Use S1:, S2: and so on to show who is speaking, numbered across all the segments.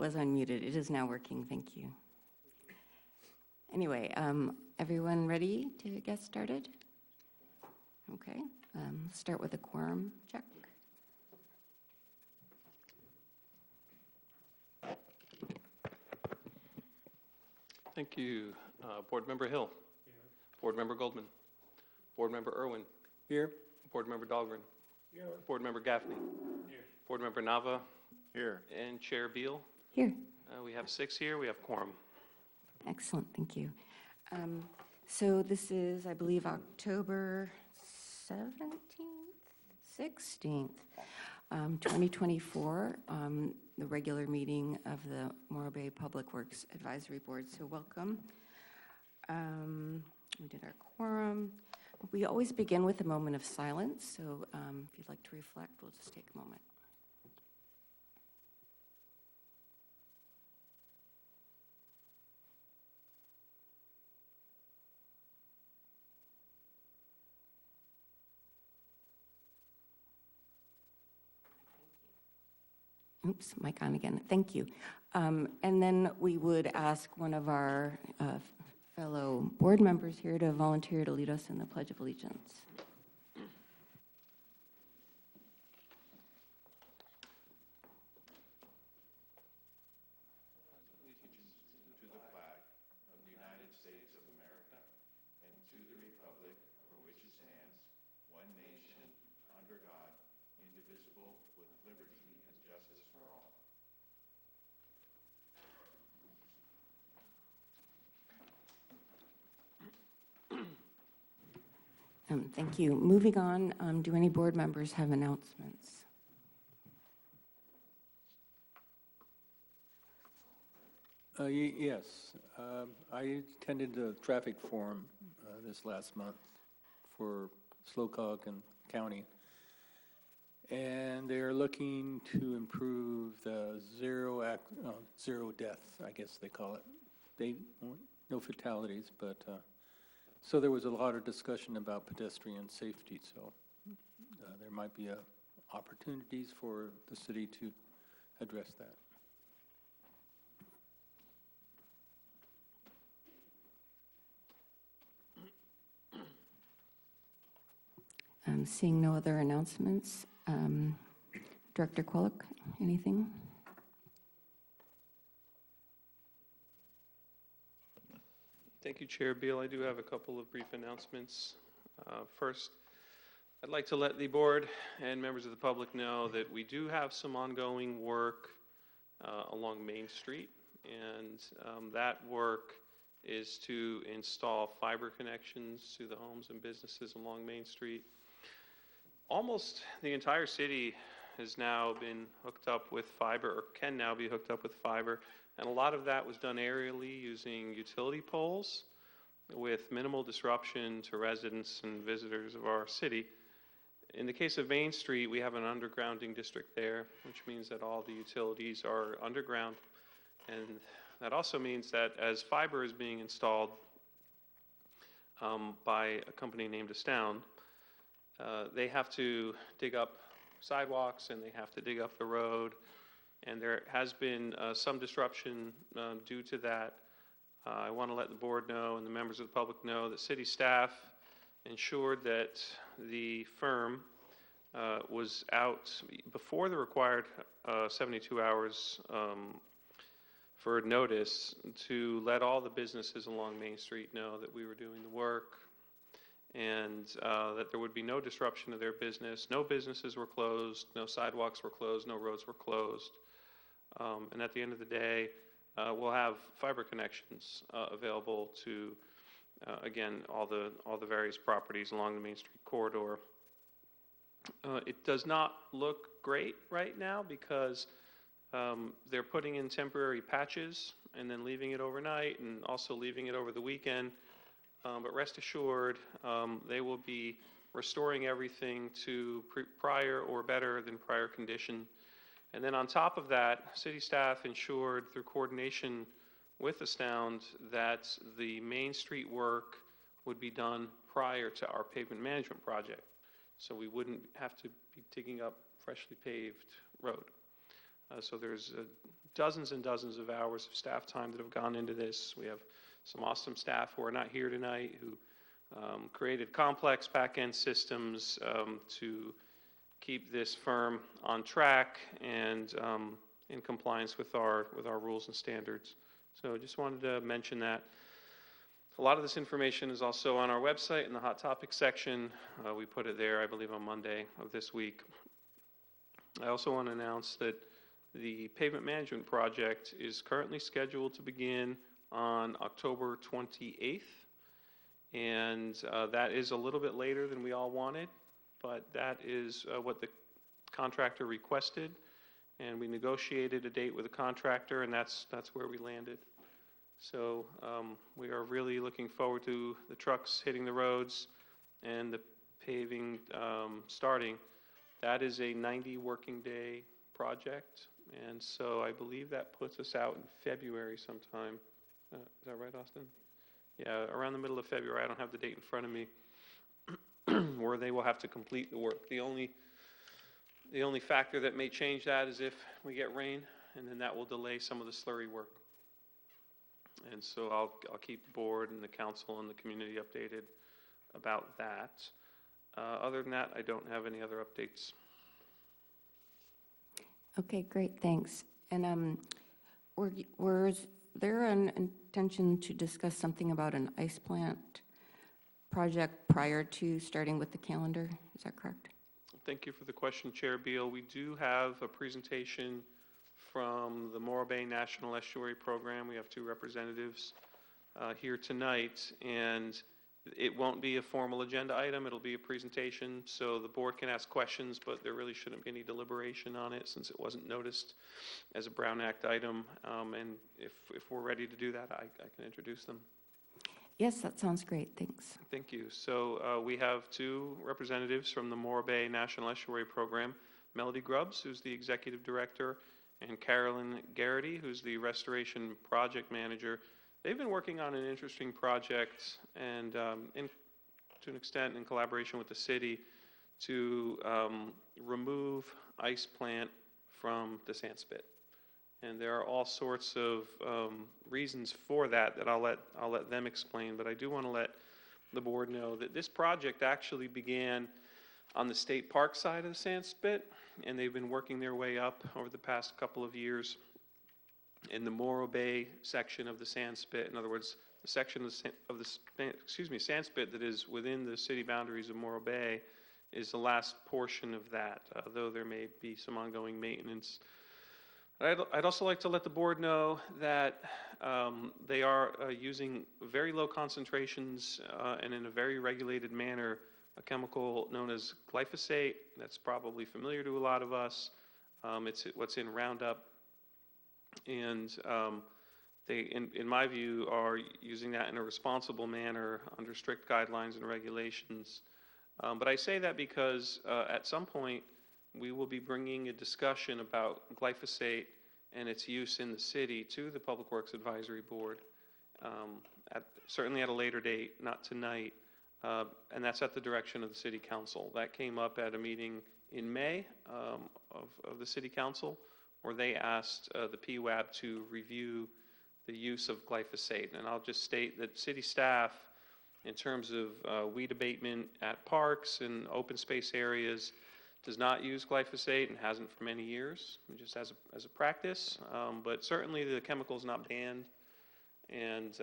S1: was unmuted. It is now working. Thank you. Anyway, everyone ready to get started? Okay. Start with a quorum check.
S2: Thank you. Board Member Hill. Here. Board Member Goldman. Board Member Irwin.
S3: Here.
S2: Board Member Dahlgren.
S3: Here.
S2: Board Member Gaffney.
S3: Here.
S2: Board Member Nava.
S3: Here.
S2: And Chair Beal.
S1: Here.
S2: We have 6 here. We have quorum.
S1: Excellent. Thank you. So this is, I believe, October 17th, 16th, 2024, the regular meeting of the Morro Bay Public Works Advisory Board. So welcome. We did our quorum. We always begin with a moment of silence. So if you'd like to reflect, we'll just take a moment. Oops, mic on again. Thank you. And then we would ask one of our fellow board members here to volunteer to lead us in the Pledge of Allegiance.
S4: To the flag of the United States of America and to the republic for which it stands, one nation, under God, indivisible, with liberty and justice for all.
S1: Thank you. Moving on, do any board members have announcements?
S3: Yes. I attended the traffic forum this last month for Slocog and County. And they're looking to improve the zero deaths, I guess they call it. No fatalities, but so there was a lot of discussion about pedestrian safety. So there might be opportunities for the city to address that.
S1: Seeing no other announcements, Director Kwolek, anything?
S2: Thank you, Chair Beal. I do have a couple of brief announcements. First, I'd like to let the board and members of the public know that we do have some ongoing work along Main Street, and that work is to install fiber connections to the homes and businesses along Main Street. Almost the entire city has now been hooked up with fiber, or can now be hooked up with fiber, and a lot of that was done aerially using utility poles with minimal disruption to residents and visitors of our city. In the case of Main Street, we have an undergrounding district there, which means that all the utilities are underground, and that also means that as fiber is being installed by a company named Astound, they have to dig up sidewalks and they have to dig up the road, and there has been some disruption due to that. I want to let the board know and the members of the public know that city staff ensured that the firm was out before the required 72 hours for notice to let all the businesses along Main Street know that we were doing the work, and that there would be no disruption of their business. No businesses were closed, no sidewalks were closed, no roads were closed. And at the end of the day, we'll have fiber connections available to, again, all the various properties along the Main Street corridor. It does not look great right now because they're putting in temporary patches and then leaving it overnight and also leaving it over the weekend. But rest assured, they will be restoring everything to prior or better than prior condition. And then on top of that, city staff ensured through coordination with Astound that the Main Street work would be done prior to our pavement management project. So we wouldn't have to be digging up freshly paved road. So there's dozens and dozens of hours of staff time that have gone into this. We have some awesome staff who are not here tonight who created complex back-end systems to keep this firm on track and in compliance with our rules and standards. So I just wanted to mention that. A lot of this information is also on our website in the Hot Topics section. We put it there, I believe, on Monday of this week. I also want to announce that the pavement management project is currently scheduled to begin on October 28th. And that is a little bit later than we all wanted, but that is what the contractor requested. And we negotiated a date with the contractor, and that's where we landed. So we are really looking forward to the trucks hitting the roads and the paving starting. That is a 90 working day project, and so I believe that puts us out in February sometime. Is that right, Austin? Yeah, around the middle of February. I don't have the date in front of me, where they will have to complete the work. The only factor that may change that is if we get rain, and then that will delay some of the slurry work. And so I'll keep the board and the council and the community updated about that. Other than that, I don't have any other updates.
S1: Okay, great, thanks. And was there an intention to discuss something about an ice plant project prior to starting with the calendar? Is that correct?
S2: Thank you for the question, Chair Beal. We do have a presentation from the Morro Bay National Estuary Program. We have two representatives here tonight, and it won't be a formal agenda item. It'll be a presentation, so the board can ask questions, but there really shouldn't be any deliberation on it since it wasn't noticed as a Brown Act item. And if we're ready to do that, I can introduce them.
S1: Yes, that sounds great, thanks.
S2: Thank you. So we have two representatives from the Morro Bay National Estuary Program, Melody Grubbs, who's the executive director, and Carolyn Garrity, who's the restoration project manager. They've been working on an interesting project and to an extent in collaboration with the city to remove ice plant from the sand spit. And there are all sorts of reasons for that I'll let them explain, but I do want to let the board know that this project actually began on the state park side of the sand spit, and they've been working their way up over the past couple of years in the Morro Bay section of the sand spit. In other words, the section of the sand spit that is within the city boundaries of Morro Bay is the last portion of that, though there may be some ongoing maintenance. I'd also like to let the board know that they are using very low concentrations and in a very regulated manner a chemical known as glyphosate. That's probably familiar to a lot of us. It's what's in Roundup. And they, in my view, are using that in a responsible manner under strict guidelines and regulations. But I say that because at some point we will be bringing a discussion about glyphosate and its use in the city to the Public Works Advisory Board, certainly at a later date, not tonight. And that's at the direction of the City Council. That came up at a meeting in May of the City Council, where they asked the PWAB to review the use of glyphosate. And I'll just state that city staff, in terms of weed abatement at parks and open space areas, does not use glyphosate and hasn't for many years, just as a practice. But certainly the chemical is not banned. And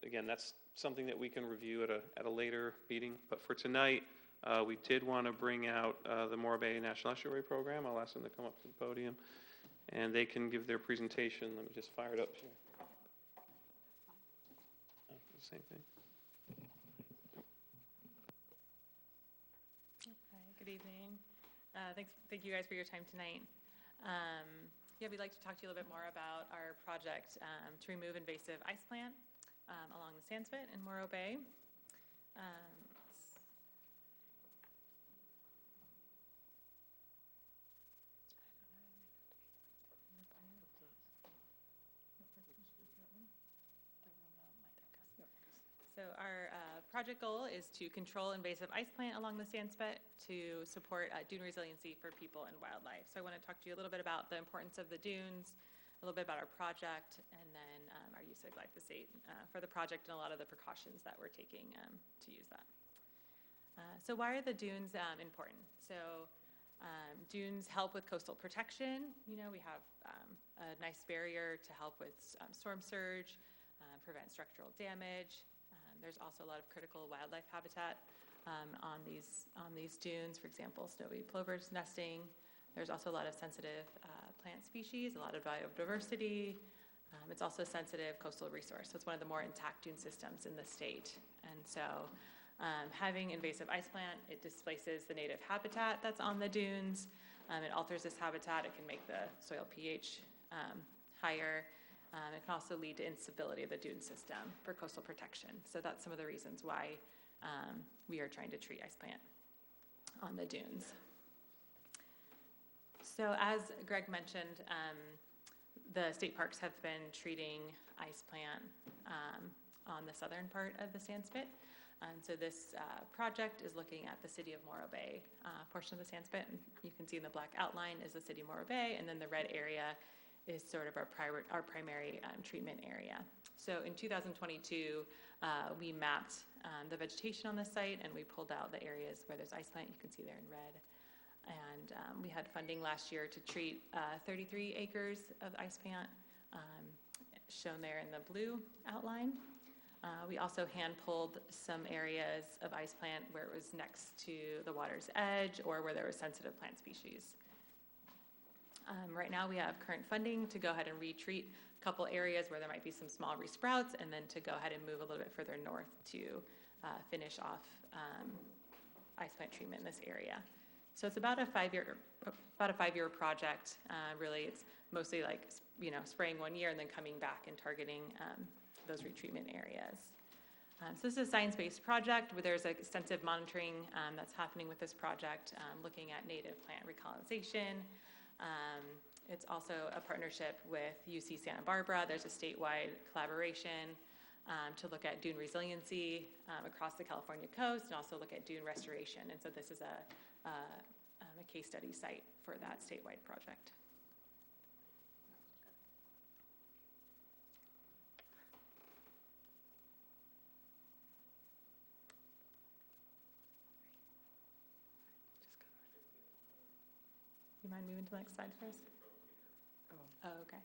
S2: again, that's something that we can review at a later meeting. But for tonight, we did want to bring out the Morro Bay National Estuary Program. I'll ask them to come up to the podium, and they can give their presentation. Let me just fire it up here. Oh, same thing.
S5: Hi, good evening. Thank you guys for your time tonight. Yeah, we'd like to talk to you a little bit more about our project to remove invasive ice plant along the sand spit in Morro Bay. So our project goal is to control invasive ice plant along the sandspit to support dune resiliency for people and wildlife. So I want to talk to you a little bit about the importance of the dunes, a little bit about our project, and then our use of glyphosate for the project and a lot of the precautions that we're taking to use that. So why are the dunes important? So dunes help with coastal protection. You know, we have a nice barrier to help with storm surge, prevent structural damage. There's also a lot of critical wildlife habitat on these dunes, for example, snowy plovers nesting. There's also a lot of sensitive plant species, a lot of biodiversity. It's also a sensitive coastal resource, so it's one of the more intact dune systems in the state. And so having invasive ice plant, it displaces the native habitat that's on the dunes. It alters this habitat. It can make the soil pH higher. It can also lead to instability of the dune system for coastal protection. So that's some of the reasons why we are trying to treat ice plant on the dunes. So as Greg mentioned, the state parks have been treating ice plant on the southern part of the sandspit. So this project is looking at the city of Morro Bay portion of the sandspit. You can see in the black outline is the city of Morro Bay, and then the red area is sort of our primary treatment area. So in 2022, we mapped the vegetation on the site, and we pulled out the areas where there's ice plant. You can see there in red. And we had funding last year to treat 33 acres of ice plant, shown there in the blue outline. We also hand-pulled some areas of ice plant where it was next to the water's edge or where there was sensitive plant species. Right now we have current funding to go ahead and retreat a couple areas where there might be some small resprouts, and then to go ahead and move a little bit further north to finish off ice plant treatment in this area. So it's about a five-year project. Really, it's mostly like, you know, spraying 1 year and then coming back and targeting those retreatment areas. So this is a science-based project where there's extensive monitoring that's happening with this project, looking at native plant recolonization. It's also a partnership with UC Santa Barbara. There's a statewide collaboration to look at dune resiliency across the California coast, and also look at dune restoration. And so this is a case study site for that statewide project. You mind moving to the next slide first? Oh, okay.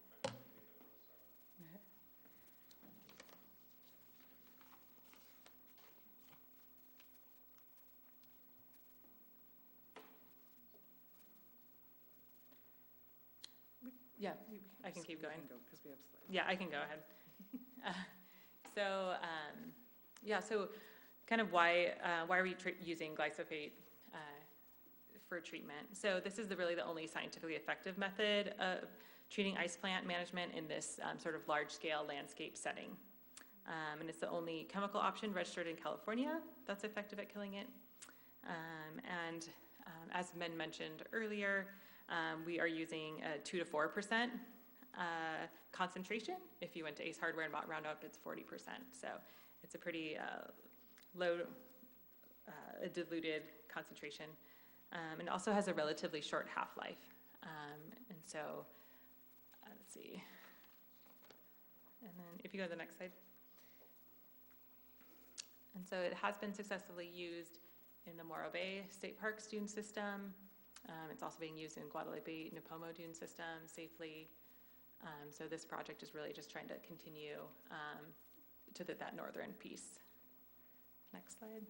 S5: Yeah, I can keep going.
S6: Because we have slides.
S5: Yeah, I can go ahead. So kind of why are we using glyphosate for treatment? So this is really the only scientifically effective method of treating ice plant management in this sort of large-scale landscape setting. And it's the only chemical option registered in California that's effective at killing it. As Ben mentioned earlier, we are using a 2 to 4% concentration. If you went to Ace Hardware and bought Roundup, it's 40%. So it's a pretty low diluted concentration. And also has a relatively short half-life. And so, let's see. And then if you go to the next slide. And so it has been successfully used in the Morro Bay State Parks dune system. It's also being used in Guadalupe Nipomo dune system safely. So this project is really just trying to continue to that northern piece. Next slide.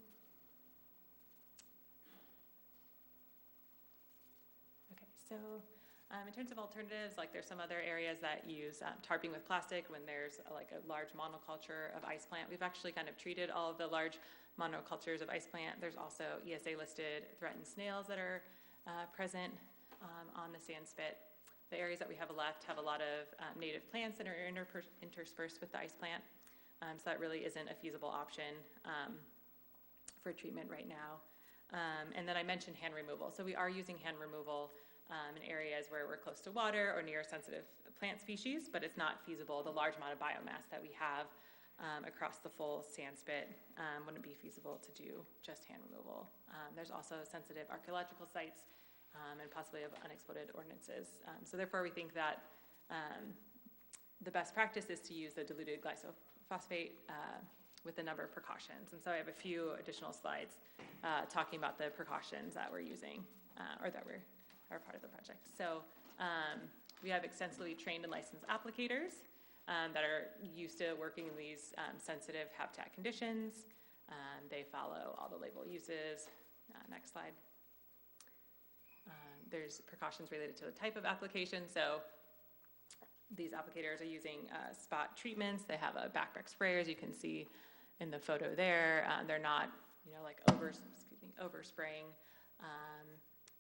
S5: Okay, so in terms of alternatives, like there's some other areas that use tarping with plastic when there's like a large monoculture of ice plant. We've actually kind of treated all of the large monocultures of ice plant. There's also ESA listed threatened snails that are present on the sandspit. The areas that we have left have a lot of native plants that are interspersed with the ice plant. So that really isn't a feasible option for treatment right now. And then I mentioned hand removal. So we are using hand removal in areas where we're close to water or near sensitive plant species, but it's not feasible. The large amount of biomass that we have across the full sand spit. Wouldn't be feasible to do just hand removal. There's also sensitive archaeological sites and possibly of unexploded ordnances. So therefore, we think that the best practice is to use the diluted glyphosate with a number of precautions. And so I have a few additional slides talking about the precautions that we're using or that are part of the project. So we have extensively trained and licensed applicators that are used to working in these sensitive habitat conditions. They follow all the label uses. Next slide. There's precautions related to the type of application. So these applicators are using spot treatments. They have a backpack sprayer, as you can see in the photo there. They're not, like overspraying.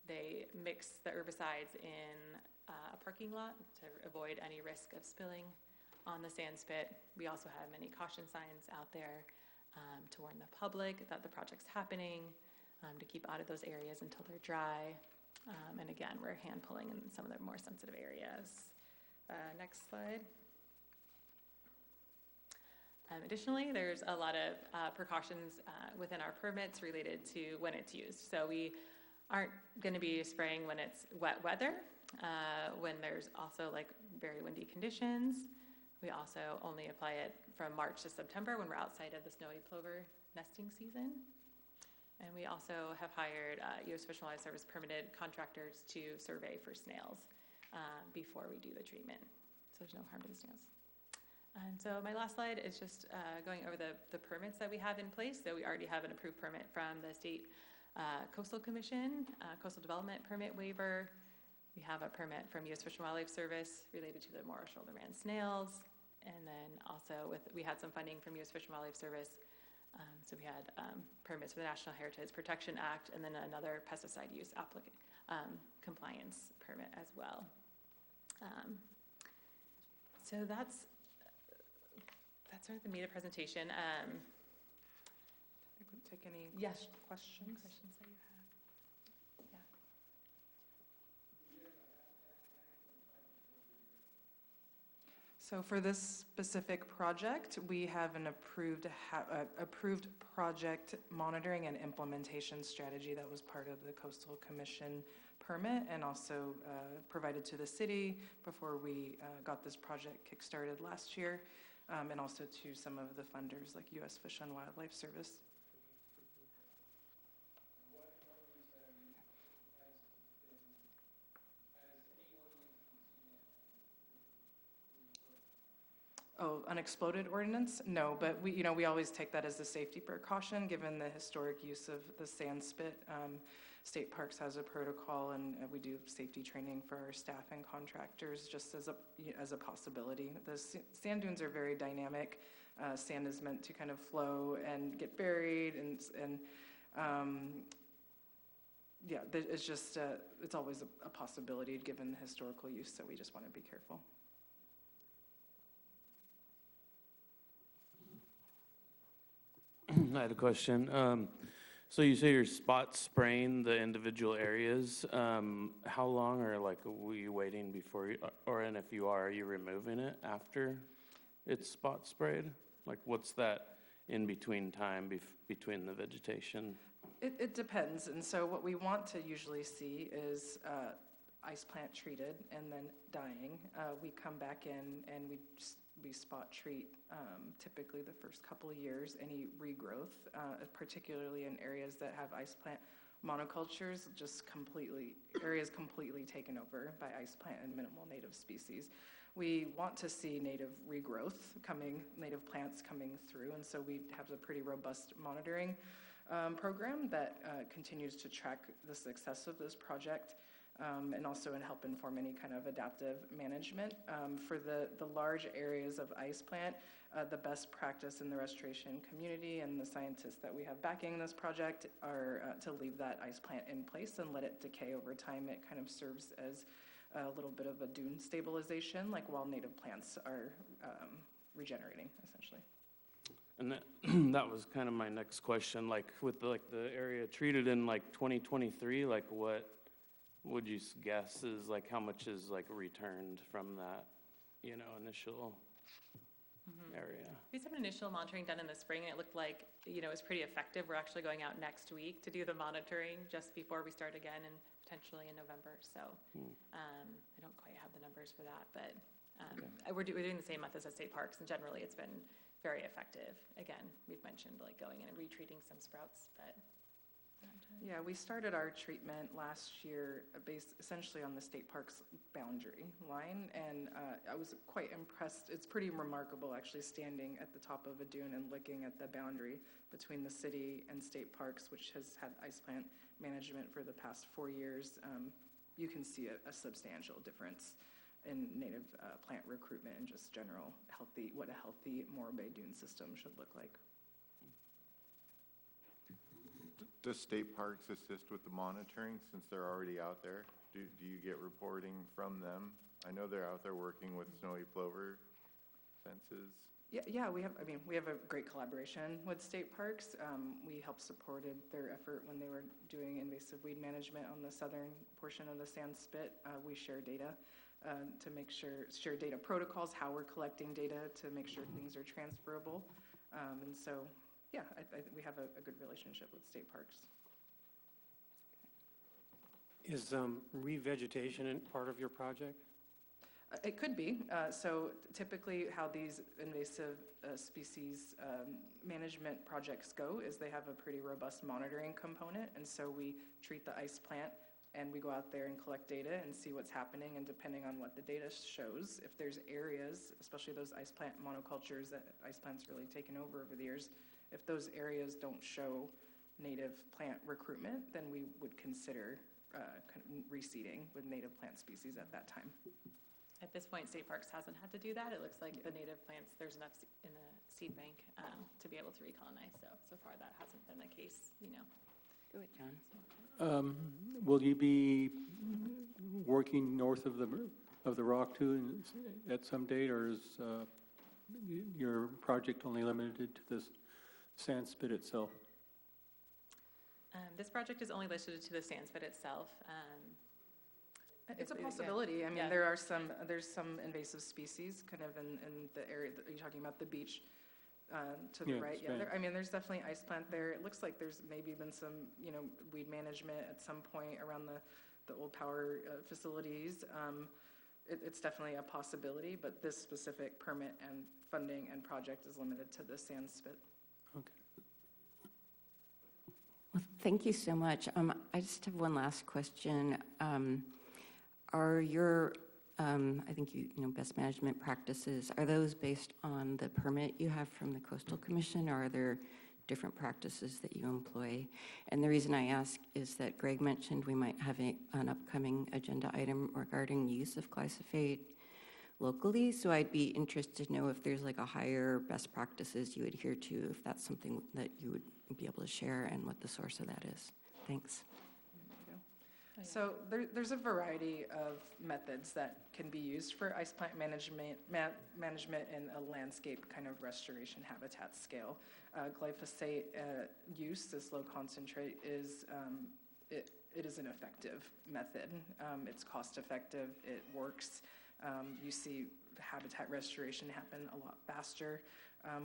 S5: They mix the herbicides in a parking lot to avoid any risk of spilling on the sand spit. We also have many caution signs out there to warn the public that the project's happening, to keep out of those areas until they're dry. And again, we're hand pulling in some of the more sensitive areas. Next slide. Additionally, there's a lot of precautions within our permits related to when it's used. So we aren't going to be spraying when it's wet weather, when there's also like very windy conditions. We also only apply it from March to September when we're outside of the snowy plover nesting season. And we also have hired U.S. Fish and Wildlife Service permitted contractors to survey for snails before we do the treatment. So there's no harm to the snails. And so my last slide is just going over the permits that we have in place. So we already have an approved permit from the State Coastal Commission, Coastal Development Permit Waiver. We have a permit from U.S. Fish and Wildlife Service related to the Morris shoulderman snails. And then also we had some funding from U.S. Fish and Wildlife Service. So we had permits for the National Heritage Protection Act and then another pesticide use compliance permit as well. So that's sort of the meat of the presentation.
S6: I think we'll take any
S5: Yes.
S6: questions.
S5: Any questions that you have? Yeah.
S6: So for this specific project, we have an approved project monitoring and implementation strategy that was part of the Coastal Commission permit and also provided to the city before we got this project kickstarted last year, and also to some of the funders like U.S. Fish and Wildlife Service. Oh, unexploded ordnance? No, but we always take that as a safety precaution given the historic use of the sand spit. State Parks has a protocol, and we do safety training for our staff and contractors just as a possibility. The sand dunes are very dynamic. Sand is meant to kind of flow and get buried, and yeah, it's just it's always a possibility given the historical use. So we just want to be careful.
S7: I had a question. So you say you're spot spraying the individual areas. How long are were you waiting before and if you are you removing it after it's spot sprayed? Like what's that in between time between the vegetation?
S6: It depends. And so what we want to usually see is ice plant treated and then dying. We come back in and we spot treat typically the first couple of years, any regrowth, particularly in areas that have ice plant monocultures, areas completely taken over by ice plant and minimal native species. We want to see native regrowth native plants coming through, and so we have a pretty robust monitoring program that continues to track the success of this project. And also help inform any kind of adaptive management. For the large areas of ice plant, the best practice in the restoration community and the scientists that we have backing this project are to leave that ice plant in place and let it decay over time. It kind of serves as a little bit of a dune stabilization, while native plants are regenerating, essentially.
S7: And that was kind of my next question. With the area treated in 2023, what would you guess is how much is returned from that, initial? area.
S5: We had some initial monitoring done in the spring, and it looked like, it was pretty effective. We're actually going out next week to do the monitoring just before we start again, and potentially in November. So I don't quite have the numbers for that, but we're doing the same methods as state parks, and generally it's been very effective. Again, we've mentioned like going in and retreating some sprouts, but.
S6: Yeah, we started our treatment last year based essentially on the state park's boundary line, and I was quite impressed. It's pretty remarkable actually standing at the top of a dune and looking at the boundary between the city and state parks, which has had ice plant management for the past 4 years. You can see a substantial difference in native plant recruitment and just general what a healthy Morro Bay dune system should look like.
S4: Does state parks assist with the monitoring since they're already out there? Do you get reporting from them? I know they're out there working with snowy plover fences.
S6: Yeah, we have a great collaboration with state parks. We helped supported their effort when they were doing invasive weed management on the southern portion of the sand spit. We share data to share data protocols, how we're collecting data to make sure things are transferable. And so, yeah, we have a good relationship with state parks.
S8: Is revegetation part of your project?
S6: It could be. So typically how these invasive species management projects go is they have a pretty robust monitoring component. And so we treat the ice plant and we go out there and collect data and see what's happening. And depending on what the data shows, if there's areas, especially those ice plant monocultures that ice plants really taken over the years, if those areas don't show native plant recruitment, then we would consider kind of reseeding with native plant species at that time.
S5: At this point, State Parks hasn't had to do that. It looks like the native plants, there's enough in the seed bank to be able to recolonize. So far that hasn't been the case,
S1: Go ahead, John.
S3: Will you be working north of the rock too at some date, or is your project only limited to this sand spit itself?
S5: This project is only listed to the sand spit itself.
S6: It's a possibility. I mean,
S5: Yeah.
S6: there's some invasive species kind of in the area that you're talking about, the beach to the
S3: Yeah,
S6: right.
S3: Spain.
S6: Yeah, there's definitely ice plant there. It looks like there's maybe been some, weed management at some point around the old power facilities. It's definitely a possibility, but this specific permit and funding and project is limited to the sand spit.
S3: Okay.
S1: Well, thank you so much. I just have one last question. Are your, I think best management practices, are those based on the permit you have from the Coastal Commission, or are there different practices that you employ? And the reason I ask is that Greg mentioned we might have an upcoming agenda item regarding use of glyphosate locally, so I'd be interested to know if there's like a higher best practices you adhere to, if that's something that you would be able to share, and what the source of that is. Thanks.
S6: So there's a variety of methods that can be used for ice plant management in a landscape kind of restoration habitat scale. Glyphosate use, this low concentrate, it is an effective method. It's cost effective, it works. You see habitat restoration happen a lot faster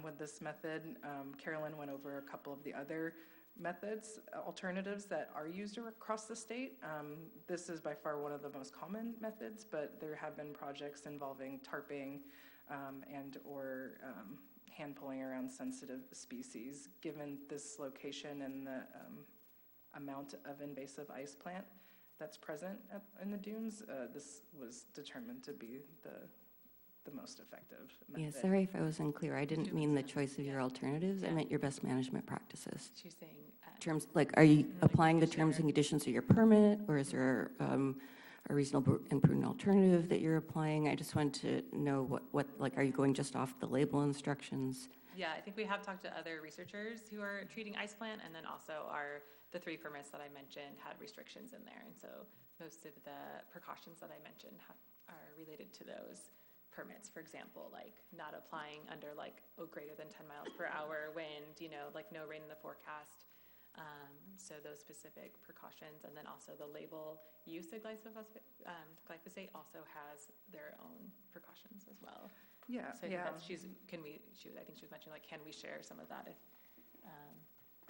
S6: with this method. Carolyn went over a couple of the other methods, alternatives that are used across the state. This is by far one of the most common methods, but there have been projects involving tarping and/or hand pulling around sensitive species. Given this location and the amount of invasive ice plant that's present in the dunes, this was determined to be the most effective method.
S1: Yeah, sorry if I was unclear. I didn't mean the choice of your alternatives. I meant your best management practices.
S5: She's saying.
S1: Terms, like, are you applying the terms and conditions of your permit, or is there a reasonable and prudent alternative that you're applying? I just wanted to know what like, are you going just off the label instructions?
S5: Yeah, I think we have talked to other researchers who are treating ice plant, and then also the 3 permits that I mentioned had restrictions in there. And so most of the precautions that I mentioned are related to those permits. For example, like not applying under greater than 10 miles per hour wind, like no rain in the forecast. So those specific precautions, and then also the label use of glyphosate also has their own precautions as well.
S6: Yeah,
S5: So I think
S6: yeah.
S5: that's, I think she was mentioning, like, can we share some of that if,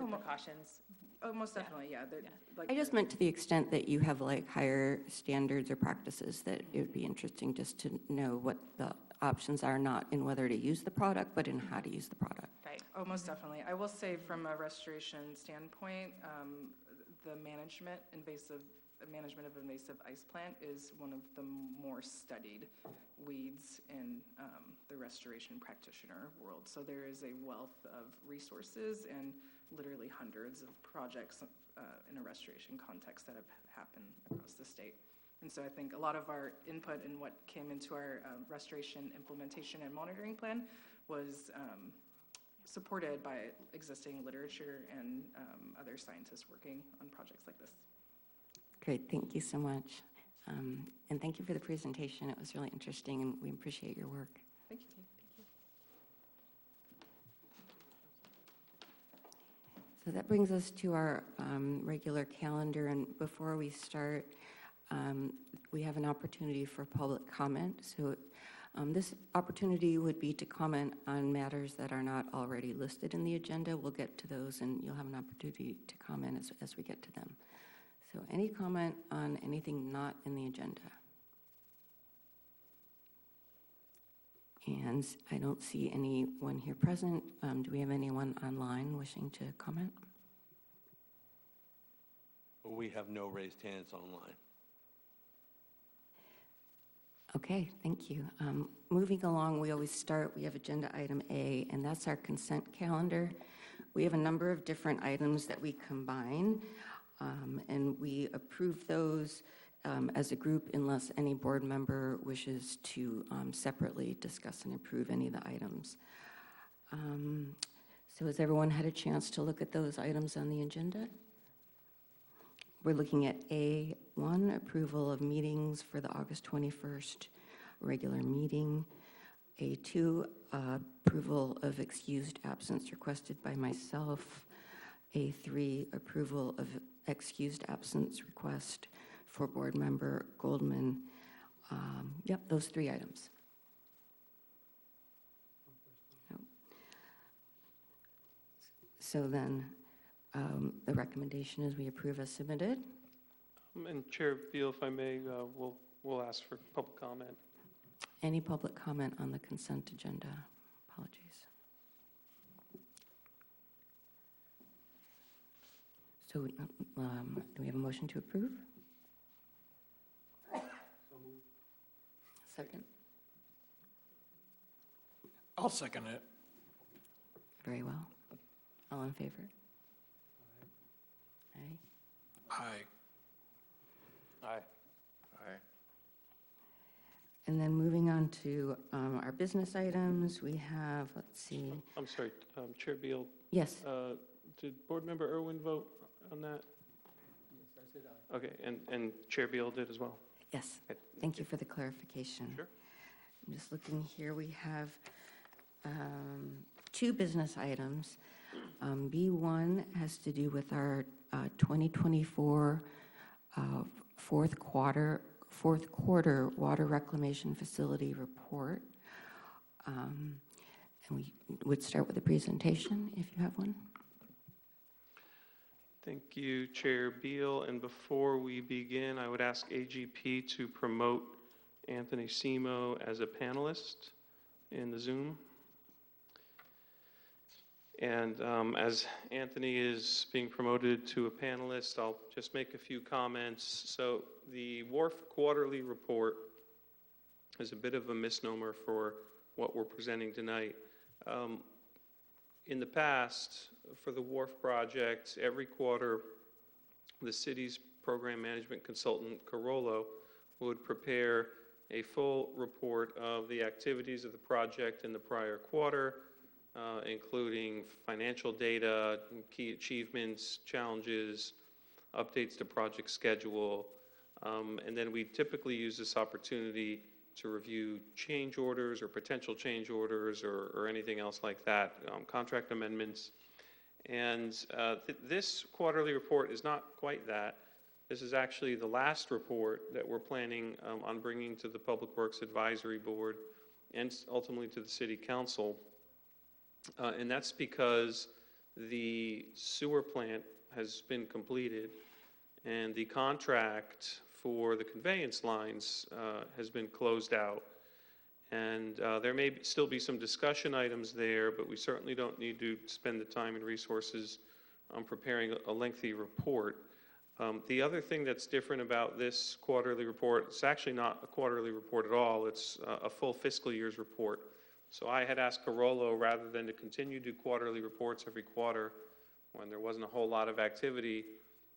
S6: Oh,
S5: the precautions?
S6: Oh, most
S5: Yeah.
S6: definitely, yeah.
S5: Yeah.
S6: Like
S1: I just meant to the extent that you have like higher standards or practices, that it would be interesting just to know what the options are, not in whether to use the product, but in how to use the product.
S5: Right.
S6: Oh, most definitely. I will say from a restoration standpoint, the management of invasive ice plant is one of the more studied weeds in the restoration practitioner world. So there is a wealth of resources and literally hundreds of projects in a restoration context that have happened across the state. And so I think a lot of our input in what came into our restoration implementation and monitoring plan was supported by existing literature and other scientists working on projects like this.
S1: Great, thank you so much. And thank you for the presentation. It was really interesting, and we appreciate your work.
S6: Thank you.
S1: So that brings us to our regular calendar, and before we start, we have an opportunity for public comment. So this opportunity would be to comment on matters that are not already listed in the agenda. We'll get to those, and you'll have an opportunity to comment as we get to them. So any comment on anything not in the agenda? And I don't see anyone here present. Do we have anyone online wishing to comment?
S9: We have no raised hands online.
S1: Okay, thank you. Moving along, we always start, we have agenda item A, and that's our consent calendar. We have a number of different items that we combine, and we approve those as a group unless any board member wishes to separately discuss and approve any of the items. So has everyone had a chance to look at those items on the agenda? We're looking at A1, approval of meetings for the August 21st regular meeting. A2, approval of excused absence requested by myself. A3, approval of excused absence request for board member Goldman. Yep, those three items. So then, the recommendation is we approve as submitted.
S2: And Chair Beal, if I may, we'll ask for public comment.
S1: Any public comment on the consent agenda? Apologies. So do we have a motion to approve? Second?
S3: I'll second it.
S1: Very well. All in favor? Aye.
S3: Aye.
S7: Aye.
S4: Aye.
S1: And then moving on to our business items, we have, let's see,
S2: I'm sorry, Chair Beal,
S1: yes,
S2: did Board Member Irwin vote on that?
S3: Yes, I said aye.
S2: Okay, and Chair Beal did as well?
S1: yes. Thank you for the clarification.
S2: Sure.
S1: I'm just looking here, we have two business items. B1 has to do with our 2024 fourth quarter water reclamation facility report. And we would start with a presentation, if you have one.
S2: Thank you, Chair Beal. And before we begin, I would ask AGP to promote Anthony Simo as a panelist in the Zoom. And as Anthony is being promoted to a panelist, I'll just make a few comments. So the WARF quarterly report is a bit of a misnomer for what we're presenting tonight. In the past, for the WARF project, every quarter, the city's program management consultant, Carollo, would prepare a full report of the activities of the project in the prior quarter, including financial data, key achievements, challenges, updates to project schedule. And then we typically use this opportunity to review change orders or potential change orders or anything else like that, contract amendments. And this quarterly report is not quite that. This is actually the last report that we're planning on bringing to the Public Works Advisory Board and ultimately to the city council. And that's because the sewer plant has been completed and the contract for the conveyance lines has been closed out. And there may still be some discussion items there, but we certainly don't need to spend the time and resources on preparing a lengthy report. The other thing that's different about this quarterly report, it's actually not a quarterly report at all, it's a full fiscal year's report. So I had asked Carollo, rather than to continue to do quarterly reports every quarter when there wasn't a whole lot of activity,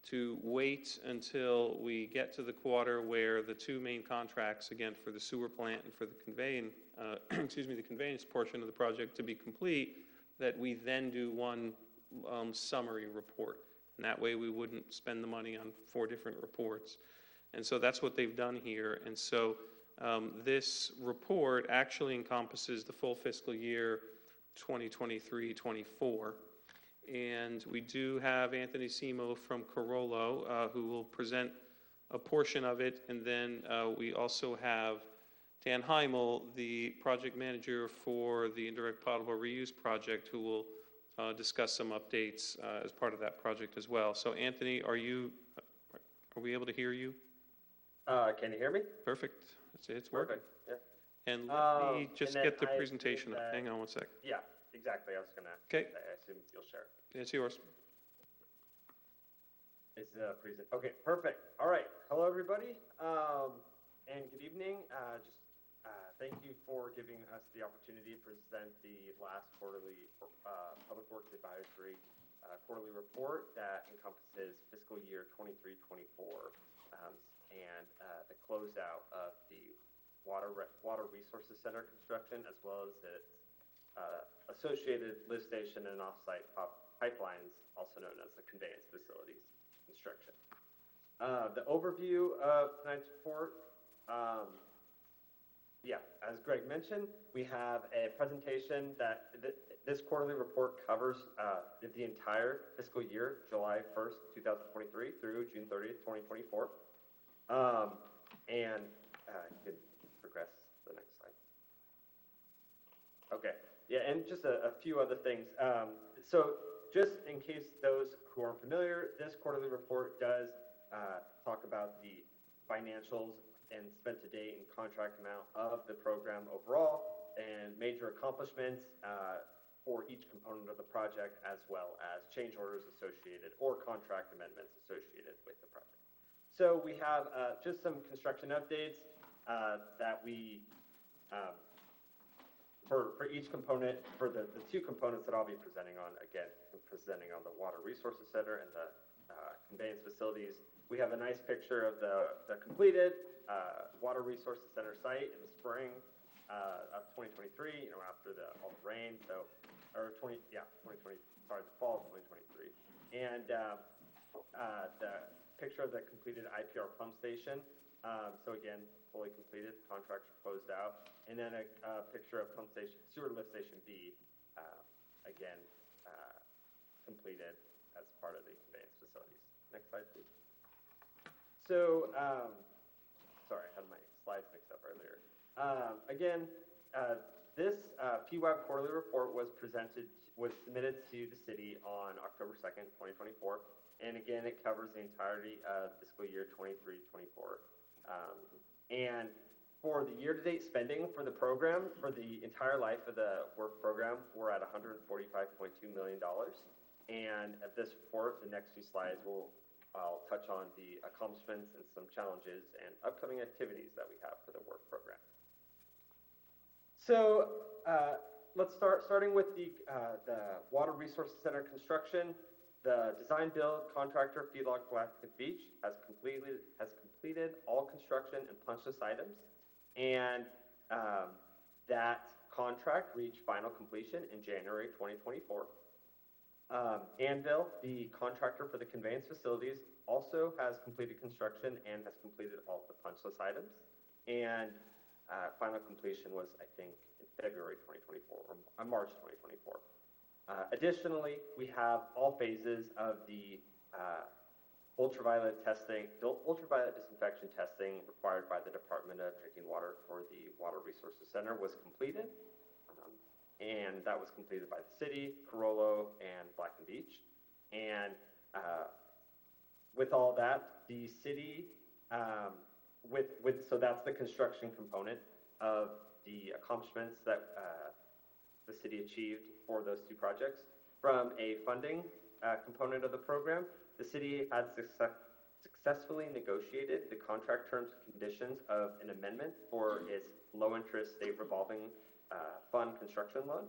S2: to wait until we get to the quarter where the two main contracts, again, for the sewer plant and for the the conveyance portion of the project to be complete, that we then do one summary report. And that way we wouldn't spend the money on 4 different reports. And so that's what they've done here. And so this report actually encompasses the full fiscal year 2023-24. And we do have Anthony Simo from Carollo who will present a portion of it. And then we also have Dan Heimel, the project manager for the indirect potable reuse project, who will discuss some updates as part of that project as well. So Anthony, are we able to hear you?
S10: Can you hear me?
S2: Perfect. It's working.
S10: Perfect, yeah.
S2: And let me just
S10: and
S2: get the
S10: then I
S2: presentation up.
S10: assume that-
S2: Hang on one sec.
S10: Yeah, exactly, I was gonna.
S2: Okay.
S10: I assume you'll share.
S2: It's yours.
S10: It's a okay, perfect. All right, hello, everybody, and good evening. Thank you for giving us the opportunity to present the last quarterly Public Works Advisory quarterly report that encompasses fiscal year 23-24 and the closeout of the Water Resources Center construction, as well as its associated lift station and offsite pipelines, also known as the conveyance facilities construction. The overview of tonight's report. Yeah, as Greg mentioned, we have a presentation that this quarterly report covers the entire fiscal year, July 1st, 2023 through June 30th, 2024. And you could progress to the next slide. Okay, yeah, and just a few other things. So just in case those who aren't familiar, this quarterly report does talk about the financials and spent to date and contract amount of the program overall, and major accomplishments for each component of the project, as well as change orders associated or contract amendments associated with the project. So we have just some construction updates that we, for each component, for the 2 components that I'll be presenting on, again, I'm presenting on the Water Resources Center and the conveyance facilities. We have a nice picture of the completed Water Resources Center site in the spring of 2023, after all the rain, so, or 2020, sorry, the fall of 2023. And the picture of the completed IPR pump station. So again, fully completed, contracts are closed out. And then a picture of pump station, sewer lift station B, again, completed as part of the conveyance facilities. Next slide, please. So, sorry, I had my slides mixed up earlier. Again, this PWAB quarterly report was submitted to the city on October 2nd, 2024. And again, it covers the entirety of fiscal year 23-24. And for the year-to-date spending for the program, for the entire life of the work program, we're at $145.2 million. And at this report, the next few slides I'll touch on the accomplishments and some challenges and upcoming activities that we have for the work program. So let's starting with the Water Resources Center construction. The design build contractor, Feedlot Galactic Beach, has completed all construction and punch list items, and that contract reached final completion in January 2024. Anvil, the contractor for the conveyance facilities, also has completed construction and has completed all of the punch list items, and final completion was, I think, in February 2024 or March 2024. Additionally, we have all phases of the ultraviolet disinfection testing required by the Department of Drinking Water for the Water Resources Center was completed. And that was completed by the city, Carollo, and Black and Beach. And with all that, the city, so that's the construction component of the accomplishments that the city achieved for those two projects. From a funding component of the program, the city had successfully negotiated the contract terms and conditions of an amendment for its low-interest state revolving fund construction loan.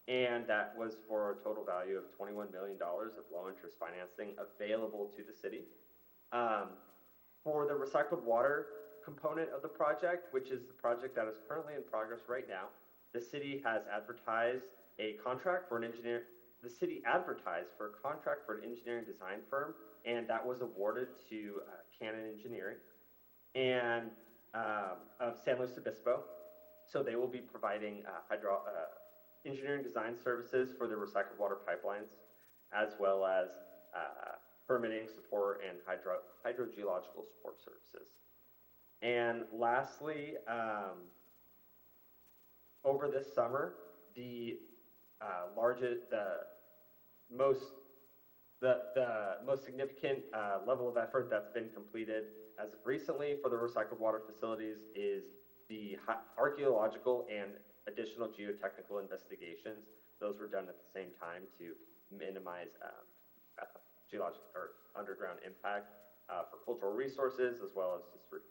S10: And that was for a total value of $21 million of low-interest financing available to the city. For the recycled water component of the project, which is the project that is currently in progress right now, the city has advertised a contract for an engineer. The city advertised for a contract for an engineering design firm, and that was awarded to Cannon Engineering and of San Luis Obispo. So they will be providing engineering design services for the recycled water pipelines, as well as permitting support and hydrogeological support services. And lastly, over this summer, the most significant level of effort that's been completed as of recently for the recycled water facilities is the archaeological and additional geotechnical investigations. Those were done at the same time to minimize geological or underground impact for cultural resources, as well as just for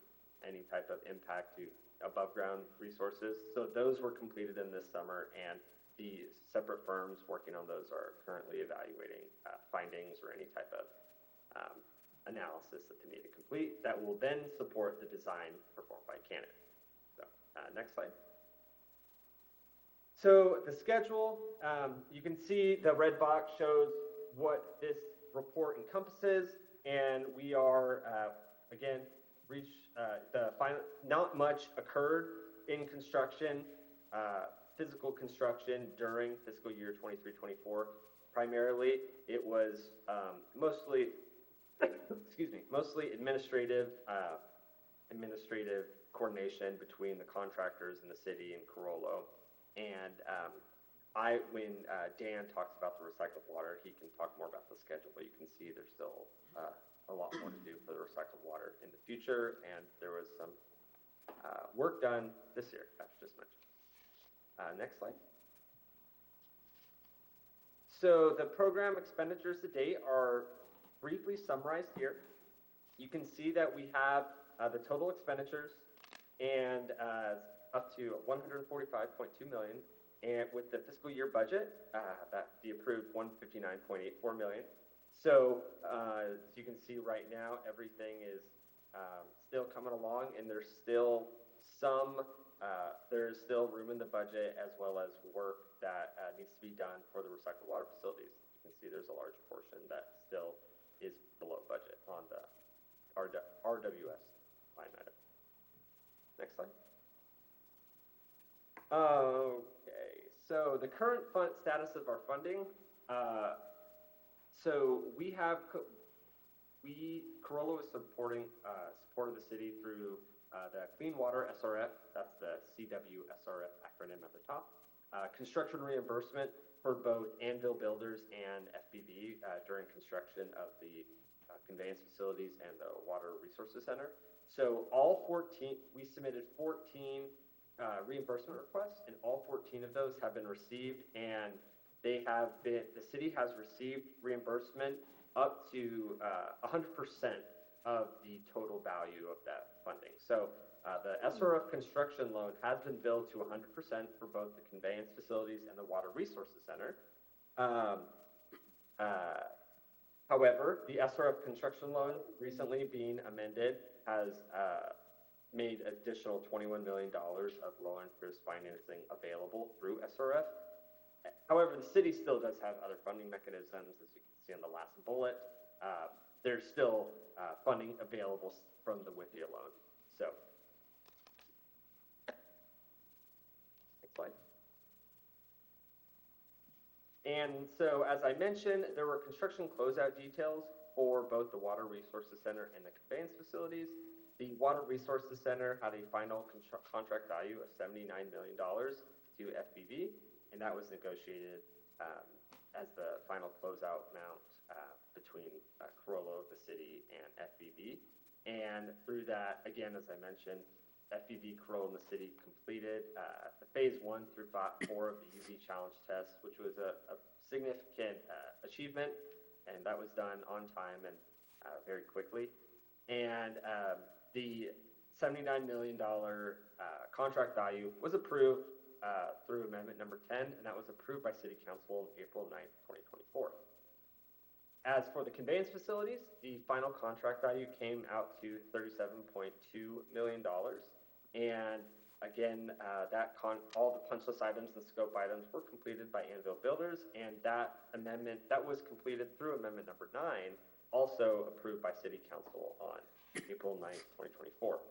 S10: any type of impact to above ground resources. So those were completed in this summer, and the separate firms working on those are currently evaluating findings or any type of analysis that they need to complete that will then support the design performed by Cannon. So next slide. So the schedule, you can see the red box shows what this report encompasses, and we are, again, not much occurred in construction, physical construction during fiscal year 23-24. Primarily, it was mostly administrative coordination between the contractors and the city and Carollo. And when Dan talks about the recycled water, he can talk more about the schedule, but you can see there's still a lot more to do for the recycled water in the future, and there was some work done this year, as just mentioned. Next slide. So the program expenditures to date are briefly summarized here. You can see that we have the total expenditures and up to $145.2 million, and with the fiscal year budget, that the approved $159.84 million. So as you can see right now, everything is still coming along, and there's still room in the budget, as well as work that needs to be done for the recycled water facilities. You can see there's a large portion that still is below budget on the RWS line item. Next slide. Okay, so the current status of our funding. So Carollo is supported the city through the Clean Water SRF, that's the CW SRF acronym at the top. Construction reimbursement for both Anvil Builders and FBB during construction of the conveyance facilities and the Water Resources Center. So we submitted 14 reimbursement requests, and all 14 of those have been received, and the city has received reimbursement up to 100% of the total value of that funding. So the SRF construction loan has been billed to 100% for both the conveyance facilities and the Water Resources Center. However, the SRF construction loan recently being amended has made additional $21 million of low-interest financing available through SRF. However, the city still does have other funding mechanisms, as you can see on the last bullet. There's still funding available from the WIFIA loan. So, next slide. And so, as I mentioned, there were construction closeout details for both the Water Resources Center and the conveyance facilities. The Water Resources Center had a final contract value of $79 million to FBB, and that was negotiated as the final closeout amount between Carollo, the city, and FBB. And through that, again, as I mentioned, FBB, Carollo, and the city completed the phase 1 through 4 of the UV challenge test, which was a significant achievement, and that was done on time and very quickly. And the $79 million contract value was approved through amendment number 10, and that was approved by City Council on April 9th, 2024. As for the conveyance facilities, the final contract value came out to $37.2 million. And again, all the punch list items and scope items were completed by Anvil Builders, and that amendment, that was completed through amendment number 9, also approved by City Council on April 9th, 2024.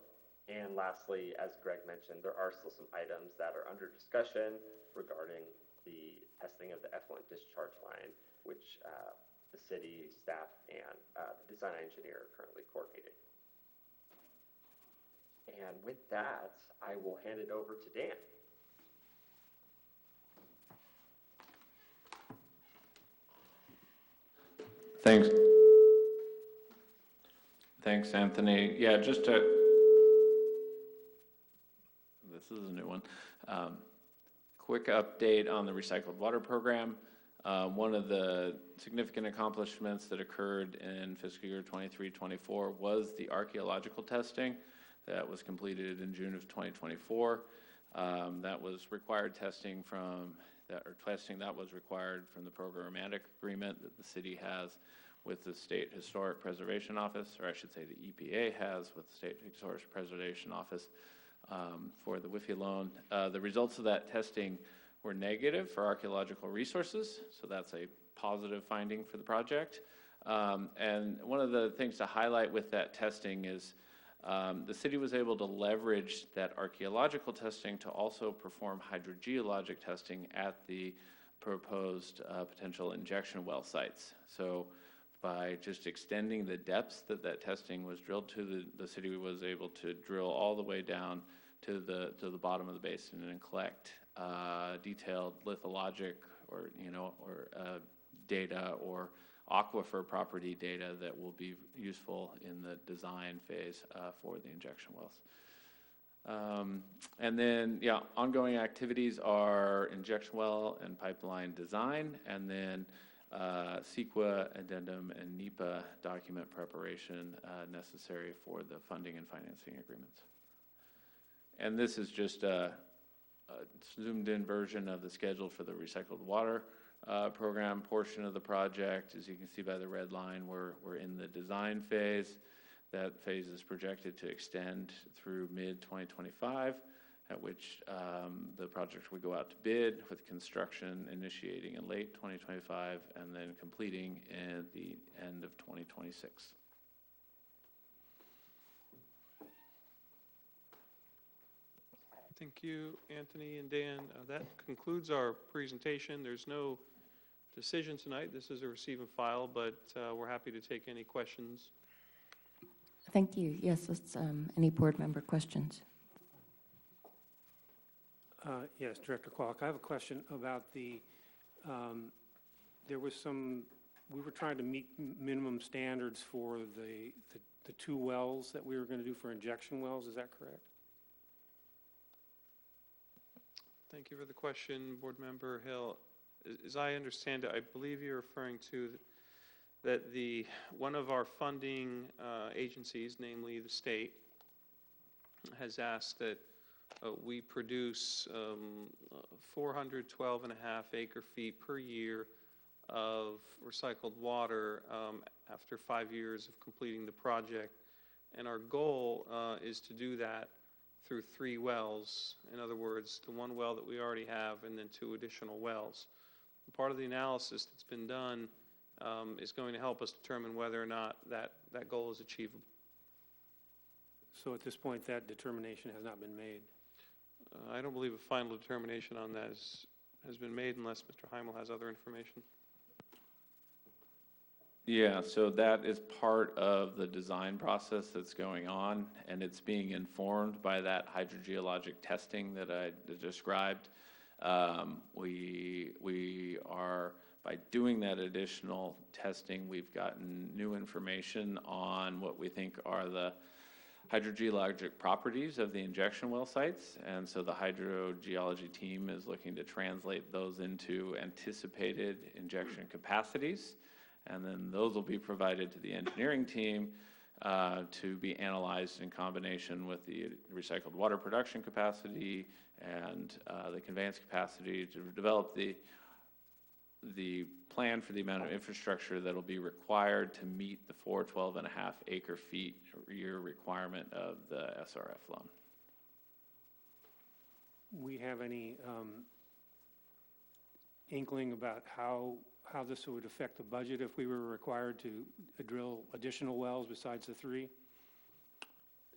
S10: And lastly, as Greg mentioned, there are still some items that are under discussion regarding the testing of the effluent discharge line, which the city staff and the design engineer are currently coordinating. And with that, I will hand it over to Dan.
S11: Thanks. Thanks, Anthony. Yeah, this is a new one. Quick update on the recycled water program. One of the significant accomplishments that occurred in fiscal year 23-24 was the archaeological testing that was completed in June of 2024. That was required testing that was required from the programmatic agreement that the city has with the State Historic Preservation Office, or I should say the EPA has with the State Historic Preservation Office for the WIFI loan. The results of that testing were negative for archaeological resources, so that's a positive finding for the project. And one of the things to highlight with that testing is the city was able to leverage that archaeological testing to also perform hydrogeologic testing at the proposed potential injection well sites. So by just extending the depths that testing was drilled to, the city was able to drill all the way down to the bottom of the basin and collect detailed lithologic or data or aquifer property data that will be useful in the design phase for the injection wells. And then, ongoing activities are injection well and pipeline design, and then CEQA addendum and NEPA document preparation necessary for the funding and financing agreements. And this is just a zoomed-in version of the schedule for the recycled water program portion of the project. As you can see by the red line, we're in the design phase. That phase is projected to extend through mid-2025, at which the project would go out to bid, with construction initiating in late 2025 and then completing at the end of 2026.
S2: Thank you, Anthony and Dan. That concludes our presentation. There's no decision tonight. This is a receive and file, but we're happy to take any questions.
S1: Thank you. Yes, let's, any board member questions?
S8: Yes, Director Kwok, I have a question about we were trying to meet minimum standards for the 2 wells that we were going to do for injection wells. Is that correct?
S2: Thank you for the question, Board Member Hill. As I understand it, I believe you're referring to that one of our funding agencies, namely the state, has asked that we produce 412.5 acre-feet per year of recycled water after 5 years of completing the project. And our goal is to do that through 3 wells. In other words, the 1 well that we already have and then 2 additional wells. And part of the analysis that's been done is going to help us determine whether or not that goal is achievable.
S8: So at this point, that determination has not been made?
S2: I don't believe a final determination on that has been made unless Mr. Heimel has other information.
S11: Yeah, so that is part of the design process that's going on, and it's being informed by that hydrogeologic testing that I described. We are, by doing that additional testing, we've gotten new information on what we think are the hydrogeologic properties of the injection well sites, and so the hydrogeology team is looking to translate those into anticipated injection capacities, and then those will be provided to the engineering team to be analyzed in combination with the recycled water production capacity and the conveyance capacity to develop the plan for the amount of infrastructure that will be required to meet the 412.5 acre feet year requirement of the SRF loan.
S8: We have any inkling about how this would affect the budget if we were required to drill additional wells besides the 3?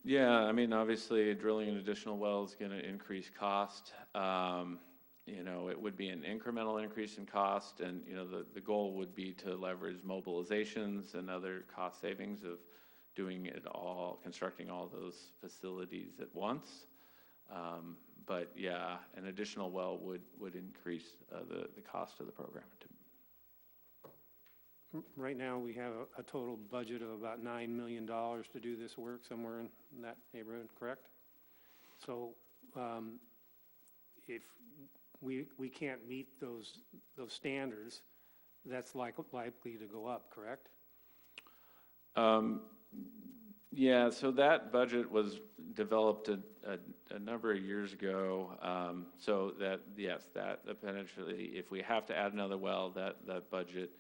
S11: Yeah, I mean, obviously, drilling an additional well is going to increase cost. You know, it would be an incremental increase in cost, and, you know, the goal would be to leverage mobilizations and other cost savings of doing it all, constructing all those facilities at once. But yeah, an additional well would increase the cost of the program.
S8: Right now, we have a total budget of about $9 million to do this work, somewhere in that neighborhood, correct? So if we can't meet those standards, that's likely to go up, correct?
S11: Yeah, so that budget was developed a number of years ago. So that, yes, that eventually, if we have to add another well, that budget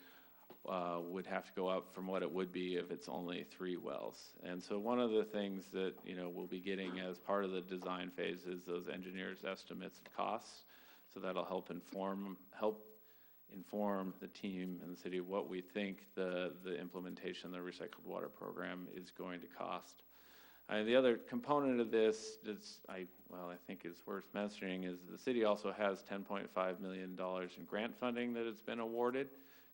S11: would have to go up from what it would be if it's only 3 wells. And so one of the things that, you know, we'll be getting as part of the design phase is those engineers' estimates of costs. So that'll help inform the team and the city of what we think the implementation of the recycled water program is going to cost. The other component of this that's I think is worth mentioning is the city also has $10.5 million in grant funding that it's been awarded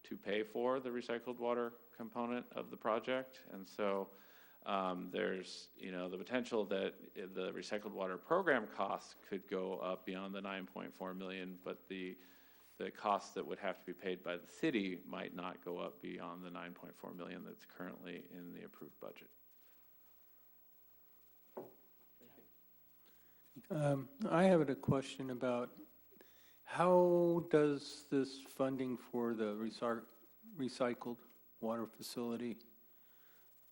S11: to pay for the recycled water component of the project. And so there's, you know, the potential that the recycled water program costs could go up beyond the $9.4 million, but the costs that would have to be paid by the city might not go up beyond the $9.4 million that's currently in the approved budget.
S3: I have a question about how does this funding for the recycled water facility,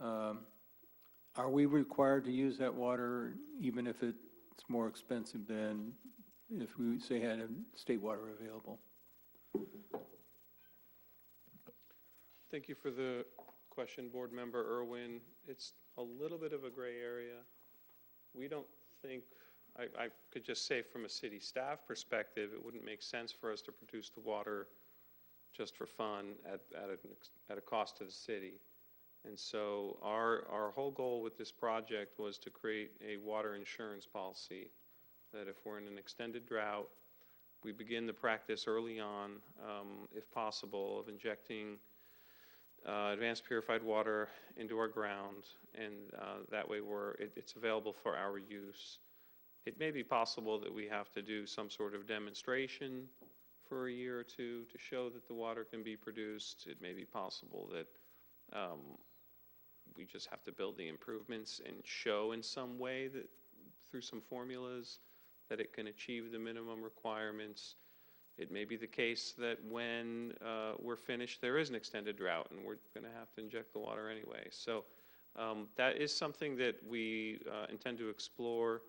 S3: are we required to use that water even if it's more expensive than if we, say, had state water available?
S2: Thank you for the question, Board Member Irwin. It's a little bit of a gray area. We don't think, I could just say from a city staff perspective, it wouldn't make sense for us to produce the water just for fun at a cost to the city. And so our whole goal with this project was to create a water insurance policy that if we're in an extended drought, we begin the practice early on, if possible, of injecting advanced purified water into our ground, and that way it's available for our use. It may be possible that we have to do some sort of demonstration for a year or two to show that the water can be produced. It may be possible that we just have to build the improvements and show in some way that through some formulas that it can achieve the minimum requirements. It may be the case that when we're finished, there is an extended drought and we're going to have to inject the water anyway. So that is something that we intend to explore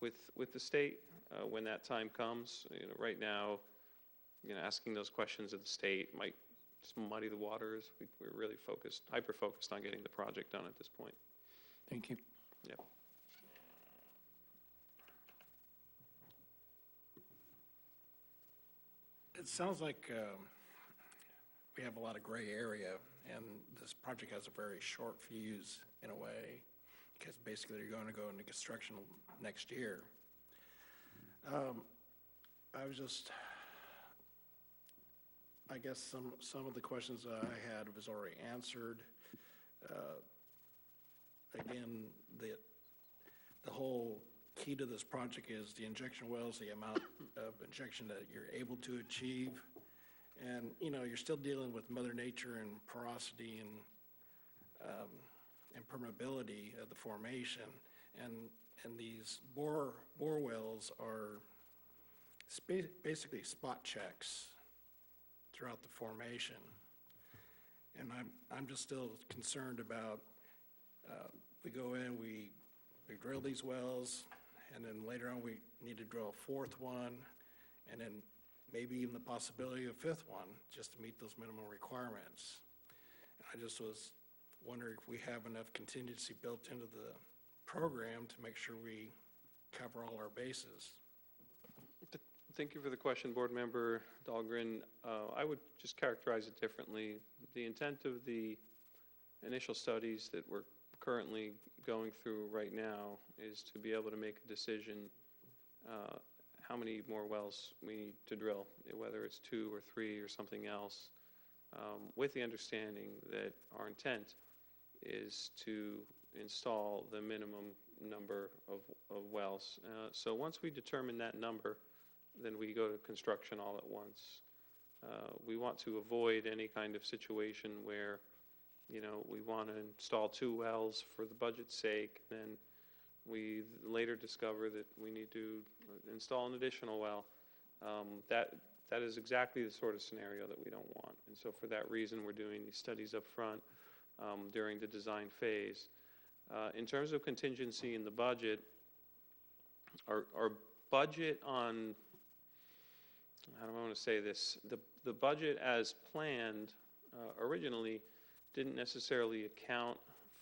S2: with the state when that time comes. You know, right now, you know, asking those questions of the state might just muddy the waters. We're really hyper-focused on getting the project done at this point.
S3: Thank you.
S2: Yep.
S12: It sounds like we have a lot of gray area, and this project has a very short fuse in a way, because basically you're going to go into construction next year. I guess some of the questions that I had was already answered. Again, the whole key to this project is the injection wells, the amount of injection that you're able to achieve. And, you know, you're still dealing with Mother Nature and porosity and permeability of the formation. And these bore wells are basically spot checks throughout the formation. And I'm just still concerned about, we go in, we drill these wells, and then later on we need to drill a fourth one, and then maybe even the possibility of a fifth one, just to meet those minimum requirements. And I just was wondering if we have enough contingency built into the program to make sure we cover all our bases.
S2: Thank you for the question, Board Member Dahlgren. I would just characterize it differently. The intent of the initial studies that we're currently going through right now is to be able to make a decision how many more wells we need to drill, whether it's 2 or 3 or something else, with the understanding that our intent is to install the minimum number of wells. So once we determine that number, then we go to construction all at once. We want to avoid any kind of situation where, you know, we want to install 2 wells for the budget's sake, then we later discover that we need to install an additional well. That is exactly the sort of scenario that we don't want. And so for that reason, we're doing these studies up front during the design phase. In terms of contingency in the budget, our budget on, how do I want to say this? The budget as planned originally didn't necessarily account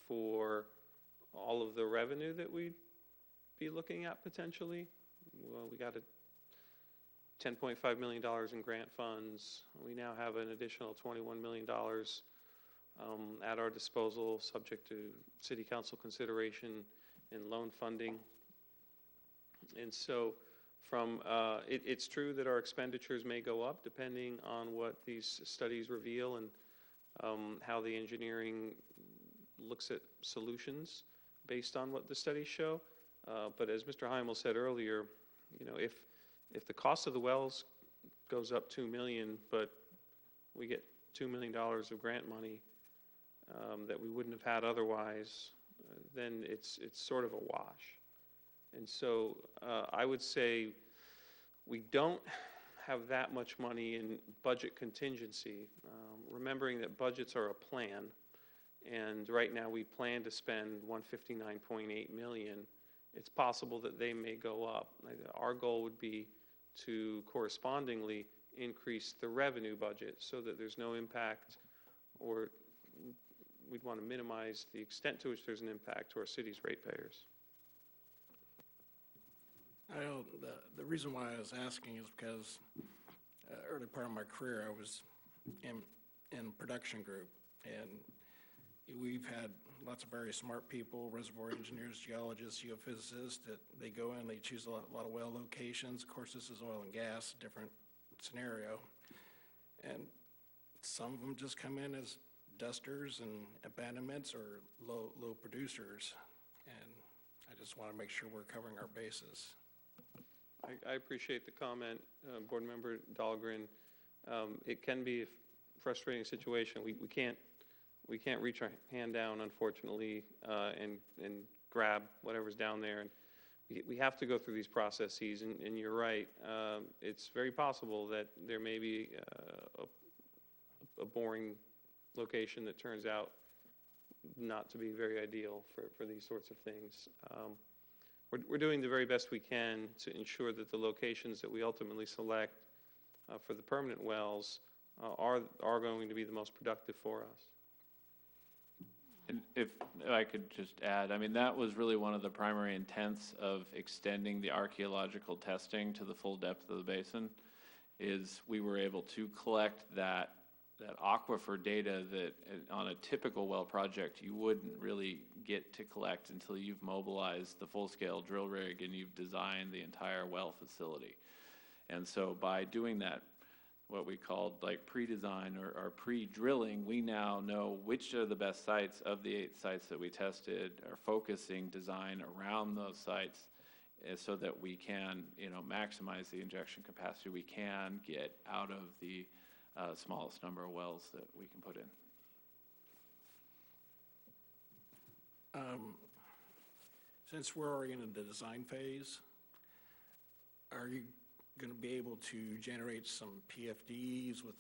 S2: for all of the revenue that we'd be looking at potentially. Well, we got a $10.5 million in grant funds. We now have an additional $21 million at our disposal, subject to City Council consideration and loan funding. And so it's true that our expenditures may go up depending on what these studies reveal and how the engineering looks at solutions based on what the studies show. But as Mr. Heimel said earlier, you know, if the cost of the wells goes up $2 million, but we get $2 million of grant money that we wouldn't have had otherwise, then it's sort of a wash. And so I would say we don't have that much money in budget contingency, remembering that budgets are a plan. And right now we plan to spend $159.8 million. It's possible that they may go up. Our goal would be to correspondingly increase the revenue budget so that there's no impact, or we'd want to minimize the extent to which there's an impact to our city's ratepayers.
S12: I know the reason why I was asking is because early part of my career I was in production group, and we've had lots of very smart people, reservoir engineers, geologists, geophysicists, that they go in, they choose a lot of well locations. Of course, this is oil and gas, different scenario. And some of them just come in as dusters and abandonments or low producers. And I just want to make sure we're covering our bases.
S2: I appreciate the comment, Board Member Dahlgren. It can be a frustrating situation. We can't reach our hand down, unfortunately, and grab whatever's down there. And we have to go through these processes. And you're right. It's very possible that there may be a boring location that turns out not to be very ideal for these sorts of things. We're doing the very best we can to ensure that the locations that we ultimately select for the permanent wells are going to be the most productive for us.
S11: And if I could just add, I mean, that was really one of the primary intents of extending the archaeological testing to the full depth of the basin, is we were able to collect that aquifer data that on a typical well project you wouldn't really get to collect until you've mobilized the full-scale drill rig and you've designed the entire well facility. And so by doing that, what we called like pre-design or pre-drilling, we now know which are the best sites of the 8 sites that we tested, are focusing design around those sites so that we can, maximize the injection capacity we can get out of the smallest number of wells that we can put in.
S12: Since we're already in the design phase, are you going to be able to generate some PFDs with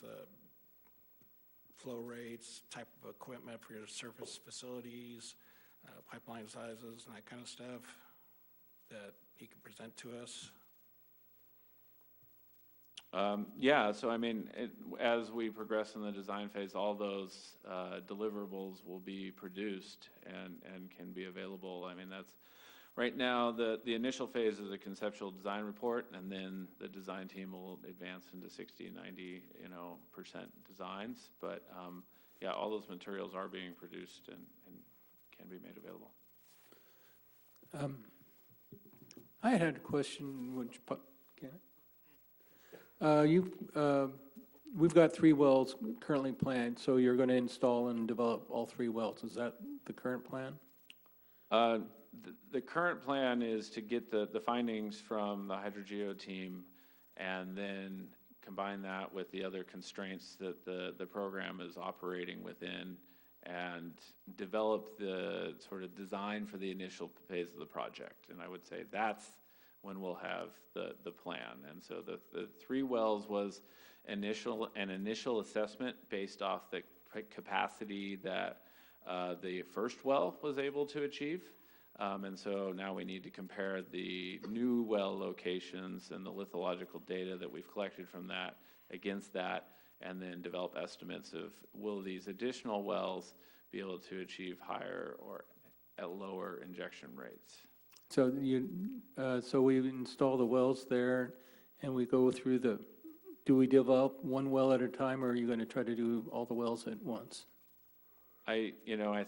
S12: flow rates, type of equipment for your surface facilities, pipeline sizes, and that kind of stuff that you can present to us?
S11: Yeah, so I mean, as we progress in the design phase, all those deliverables will be produced and can be available. I mean, that's right now the initial phase is a conceptual design report, and then the design team will advance into 60, 90% designs. But yeah, all those materials are being produced and can be made available.
S3: I had a question, which, can we've got 3 wells currently planned, so you're going to install and develop all 3 wells. Is that the current plan?
S11: The current plan is to get the findings from the hydrogeo team and then combine that with the other constraints that the program is operating within and develop the sort of design for the initial phase of the project. And I would say that's when we'll have the plan. And so the 3 wells was an initial assessment based off the capacity that the first well was able to achieve. And so now we need to compare the new well locations and the lithological data that we've collected from that against that, and then develop estimates of will these additional wells be able to achieve higher or at lower injection rates.
S3: So so we install the wells there, and we go through do we develop one well at a time, or are you going to try to do all the wells at once?
S11: I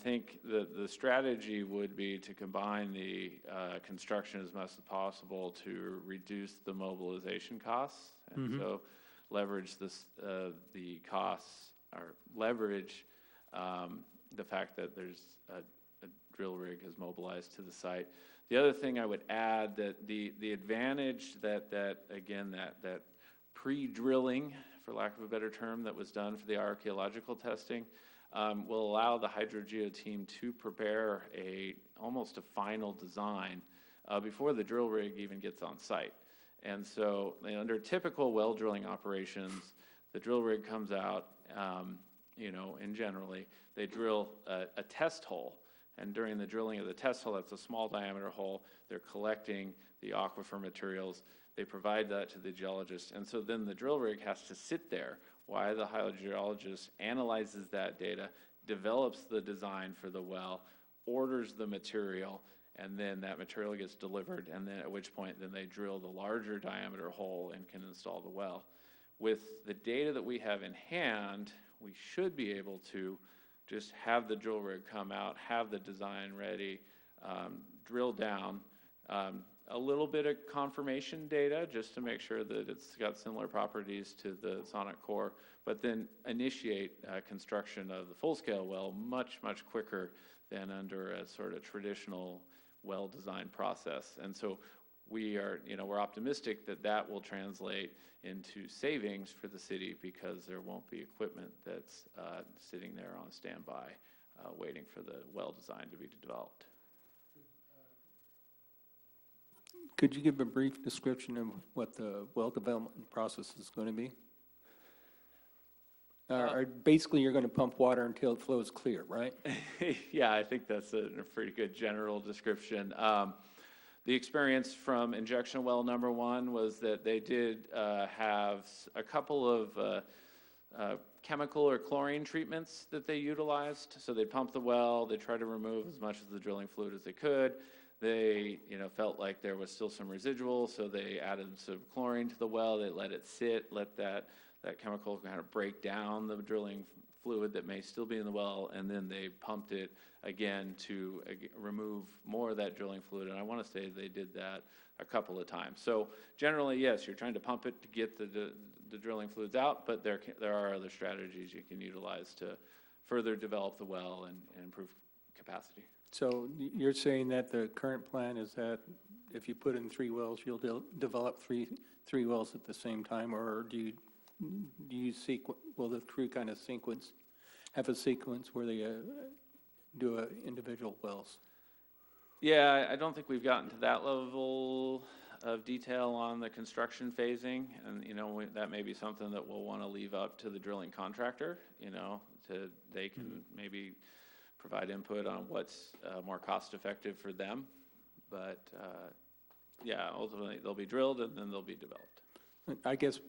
S11: think the strategy would be to combine the construction as much as possible to reduce the mobilization costs, and so leverage the costs, or leverage the fact that there's a drill rig is mobilized to the site. The other thing I would add that the advantage that pre-drilling, for lack of a better term, that was done for the archaeological testing will allow the hydrogeo team to prepare almost a final design before the drill rig even gets on site. And so under typical well drilling operations, the drill rig comes out, and generally they drill a test hole. And during the drilling of the test hole, that's a small diameter hole, they're collecting the aquifer materials, they provide that to the geologist. And so then the drill rig has to sit there while the hydrogeologist analyzes that data, develops the design for the well, orders the material, and then that material gets delivered, and then at which point then they drill the larger diameter hole and can install the well. With the data that we have in hand, we should be able to just have the drill rig come out, have the design ready, drill down, a little bit of confirmation data just to make sure that it's got similar properties to the sonic core, but then initiate construction of the full-scale well much, much quicker than under a sort of traditional well design process. And so we're optimistic that that will translate into savings for the city because there won't be equipment that's sitting there on standby waiting for the well design to be developed.
S3: Could you give a brief description of what the well development process is going to be? Basically, you're going to pump water until it flows clear, right?
S11: Yeah, I think that's a pretty good general description. The experience from injection well number 1 was that they did have a couple of chemical or chlorine treatments that they utilized. So they pumped the well, they tried to remove as much of the drilling fluid as they could. They felt like there was still some residual, so they added some chlorine to the well. They let it sit, let that that chemical kind of break down the drilling fluid that may still be in the well, and then they pumped it again to remove more of that drilling fluid. And I want to say they did that a couple of times. So generally, yes, you're trying to pump it to get the drilling fluids out, but there are other strategies you can utilize to further develop the well and improve capacity.
S3: So you're saying that the current plan is that if you put in 3 wells, you'll develop three wells at the same time, or do you will the crew kind of have a sequence where they do individual wells?
S11: Yeah, I don't think we've gotten to that level of detail on the construction phasing, and, you know, that may be something that we'll want to leave up to the drilling contractor, you know, they can maybe provide input on what's more cost-effective for them. But, yeah, ultimately, they'll be drilled and then they'll be developed.
S3: I guess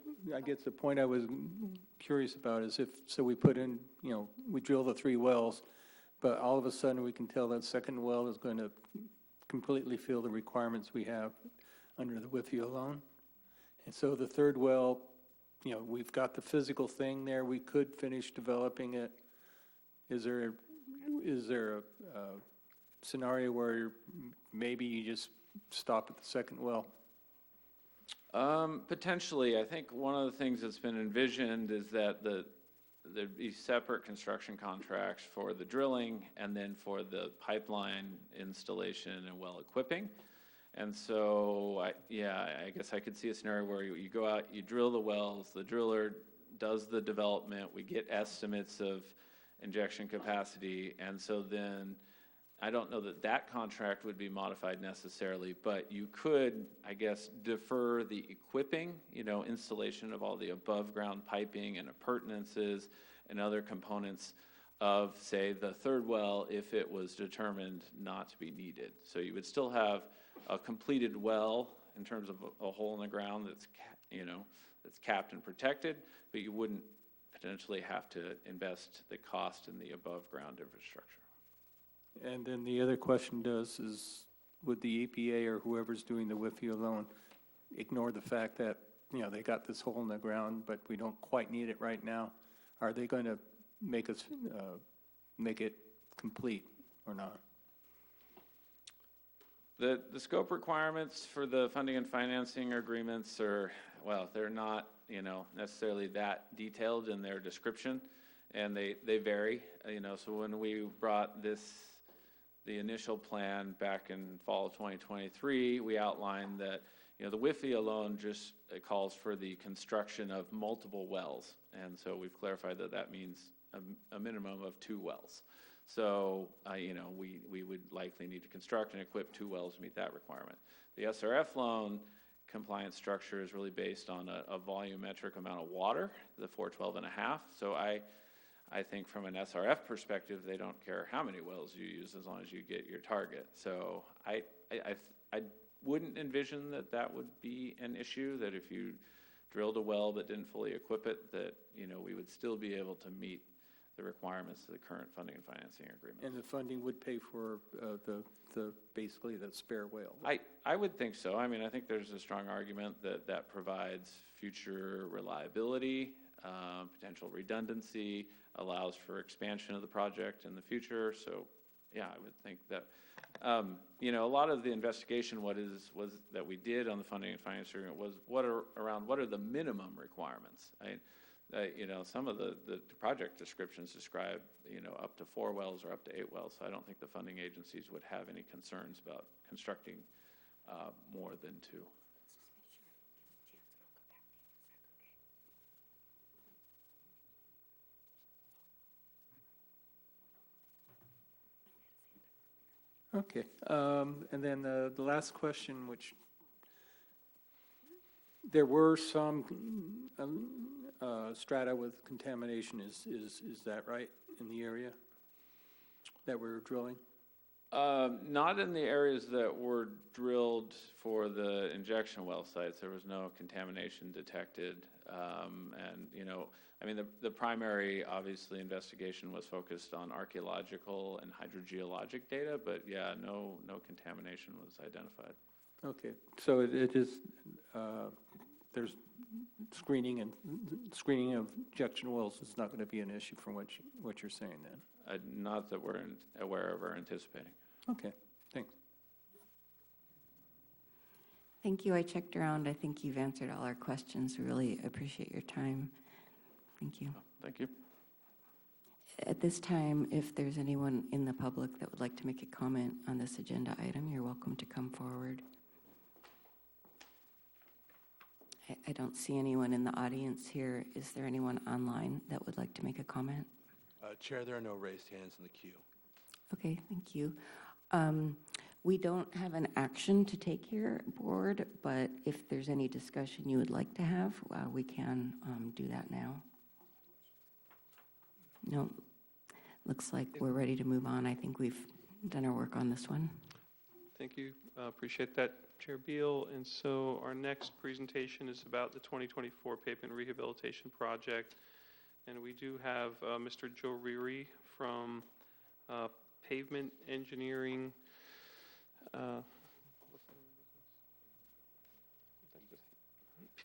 S3: the point I was curious about is we put in, you know, we drill the 3 wells, but all of a sudden we can tell that second well is going to completely fill the requirements we have under the WIFIA loan. And so the 3rd well, you know, we've got the physical thing there. We could finish developing it. Is there a scenario where maybe you just stop at the 2nd well?
S11: Potentially. I think one of the things that's been envisioned is that there'd be separate construction contracts for the drilling and then for the pipeline installation and well equipping. And so, I guess I could see a scenario where you go out, you drill the wells, the driller does the development, we get estimates of injection capacity, and so then I don't know that contract would be modified necessarily, but you could, I guess, defer the equipping, you know, installation of all the above-ground piping and appurtenances and other components of, say, the 3rd well if it was determined not to be needed. So you would still have a completed well in terms of a hole in the ground that's, you know, that's capped and protected, but you wouldn't potentially have to invest the cost in the above-ground infrastructure.
S3: And then the other question is, would the EPA or whoever's doing the WIFIA loan ignore the fact that, you know, they got this hole in the ground, but we don't quite need it right now? Are they going to make it complete or not?
S11: The scope requirements for the funding and financing agreements are, well, they're not, you know, necessarily that detailed in their description, and they vary, you know. So when we brought the initial plan back in fall of 2023, we outlined that, you know, the WIFIA loan just calls for the construction of multiple wells, and so we've clarified that means a minimum of 2 wells. So, you know, we would likely need to construct and equip 2 wells to meet that requirement. The SRF loan compliance structure is really based on a volumetric amount of water, the 412.5. So I think from an SRF perspective, they don't care how many wells you use as long as you get your target. So I wouldn't envision that would be an issue, that if you drilled a well but didn't fully equip it, that, you know, we would still be able to meet the requirements of the current funding and financing agreement.
S3: And the funding would pay for basically the spare well?
S11: I would think so. I mean, I think there's a strong argument that provides future reliability, potential redundancy, allows for expansion of the project in the future. So, yeah, I would think that, you know, a lot of the investigation that we did on the funding and financing agreement was what are the minimum requirements. You know, some of the project descriptions describe, you know, up to 4 wells or up to 8 wells. So I don't think the funding agencies would have any concerns about constructing more than 2.
S3: Okay, and then the last question, which there were some strata with contamination, is that right, in the area that we're drilling?
S11: Not in the areas that were drilled for the injection well sites. There was no contamination detected. And, you know, I mean, the primary, obviously, investigation was focused on archaeological and hydrogeologic data, but yeah, no contamination was identified.
S3: Okay, so it is there's screening of injection wells is not going to be an issue from what you're saying then?
S11: Not that we're aware of or anticipating.
S3: Okay, thanks.
S1: Thank you. I checked around. I think you've answered all our questions. We really appreciate your time. Thank you.
S11: Thank you.
S1: At this time, if there's anyone in the public that would like to make a comment on this agenda item, you're welcome to come forward. I don't see anyone in the audience here. Is there anyone online that would like to make a comment?
S9: Chair, there are no raised hands in the queue.
S1: Okay, thank you. We don't have an action to take here, board, but if there's any discussion you would like to have, we can do that now. No, looks like we're ready to move on. I think we've done our work on this one.
S2: Thank you. Appreciate that, Chair Beal. And so our next presentation is about the 2024 pavement rehabilitation project. And we do have Mr. Joe Reary from Pavement Engineering.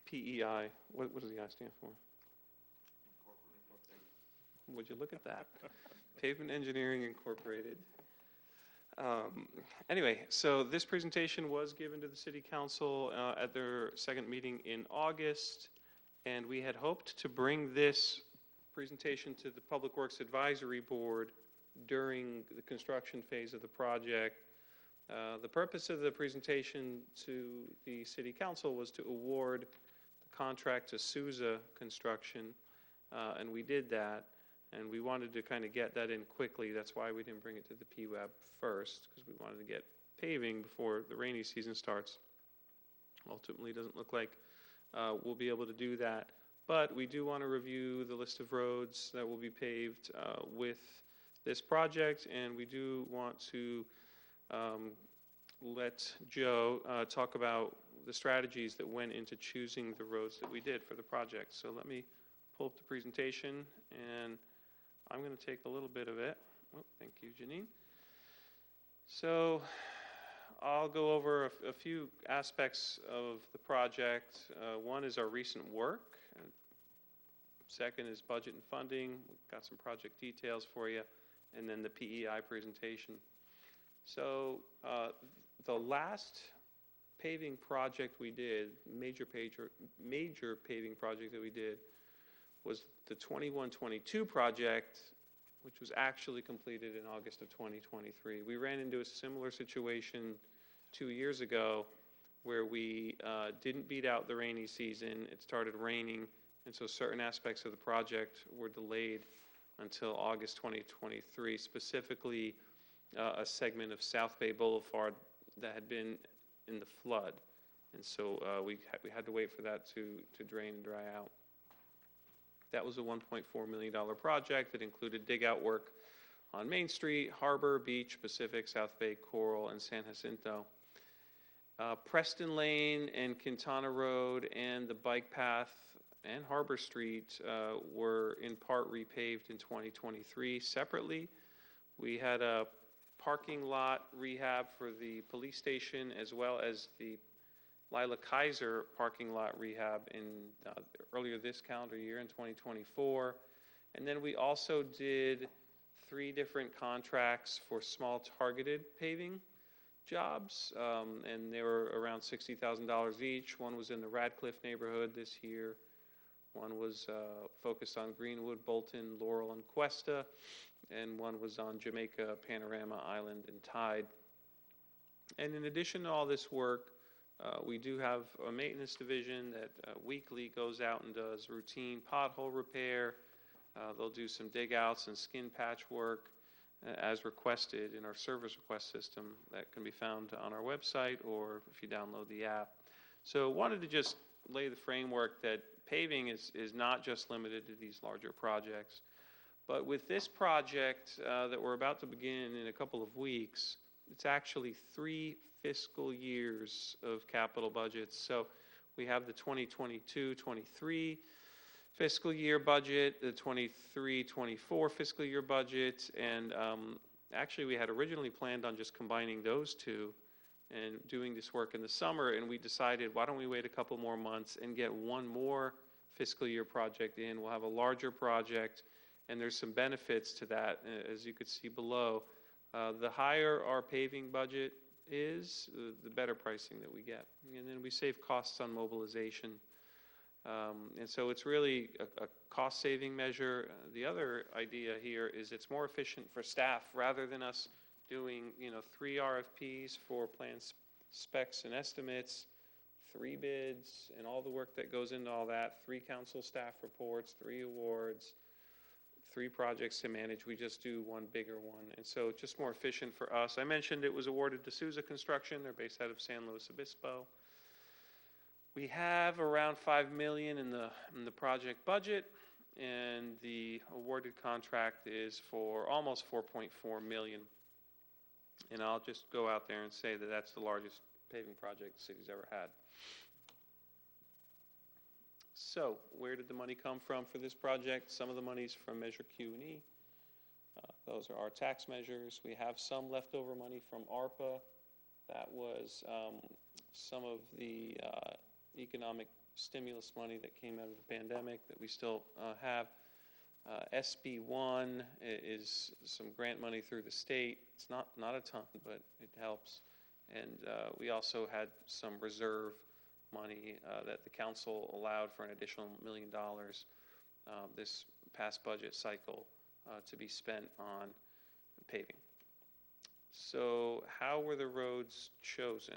S2: PEI. What does the I stand for? Would you look at that? Pavement Engineering Incorporated. Anyway, so this presentation was given to the City Council at their second meeting in August, and we had hoped to bring this presentation to the Public Works Advisory Board during the construction phase of the project. The purpose of the presentation to the City Council was to award the contract to Souza Construction, and we did that. And we wanted to kind of get that in quickly. That's why we didn't bring it to the PWAB first, because we wanted to get paving before the rainy season starts. Ultimately, it doesn't look like we'll be able to do that. But we do want to review the list of roads that will be paved with this project, and we do want to let Joe talk about the strategies that went into choosing the roads that we did for the project. So let me pull up the presentation, and I'm going to take a little bit of it. Oh, thank you, Janine. So I'll go over a few aspects of the project. One is our recent work. Second is budget and funding. We've got some project details for you. And then the PEI presentation. So the last paving project we did, major paving project that we did, was the 21-22 project, which was actually completed in August of 2023. We ran into a similar situation 2 years ago where we didn't beat out the rainy season. It started raining, and so certain aspects of the project were delayed until August 2023, specifically a segment of South Bay Boulevard that had been in the flood. And so we had to wait for that to drain and dry out. That was a $1.4 million project that included dig-out work on Main Street, Harbor, Beach, Pacific, South Bay, Coral, and San Jacinto. Preston Lane and Quintana Road and the bike path and Harbor Street were in part repaved in 2023 separately. We had a parking lot rehab for the police station as well as the Lila Kaiser parking lot rehab in earlier this calendar year in 2024. And then we also did 3 different contracts for small targeted paving jobs, and they were around $60,000 each. One was in the Radcliffe neighborhood this year. One was focused on Greenwood, Bolton, Laurel, and Cuesta, and one was on Jamaica, Panorama Island, and Tide. And in addition to all this work, we do have a maintenance division that weekly goes out and does routine pothole repair. They'll do some dig outs and skin patch work as requested in our service request system that can be found on our website or if you download the app. So wanted to just lay the framework that paving is not just limited to these larger projects. But with this project that we're about to begin in a couple of weeks, it's actually 3 fiscal years of capital budgets. So we have the 2022-23 fiscal year budget, the 23-24 fiscal year budget, and actually we had originally planned on just combining those two and doing this work in the summer, and we decided, why don't we wait a couple more months and get one more fiscal year project in? We'll have a larger project, and there's some benefits to that, as you could see below. The higher our paving budget is, the better pricing that we get. And then we save costs on mobilization. And so it's really a cost-saving measure. The other idea here is it's more efficient for staff, rather than us doing, 3 RFPs for plan specs and estimates, 3 bids, and all the work that goes into all that, 3 council staff reports, 3 awards, 3 projects to manage. We just do one bigger one. And so it's just more efficient for us. I mentioned it was awarded to Souza Construction. They're based out of San Luis Obispo. We have around $5 million in the project budget, and the awarded contract is for almost $4.4 million. And I'll just go out there and say that that's the largest paving project the city's ever had. So, where did the money come from for this project? Some of the money's from Measure Q&E. Those are our tax measures. We have some leftover money from ARPA. That was some of the economic stimulus money that came out of the pandemic that we still have. SB1 is some grant money through the state. It's not a ton, but it helps. And we also had some reserve money that the council allowed for an additional $1 million this past budget cycle to be spent on paving. So how were the roads chosen?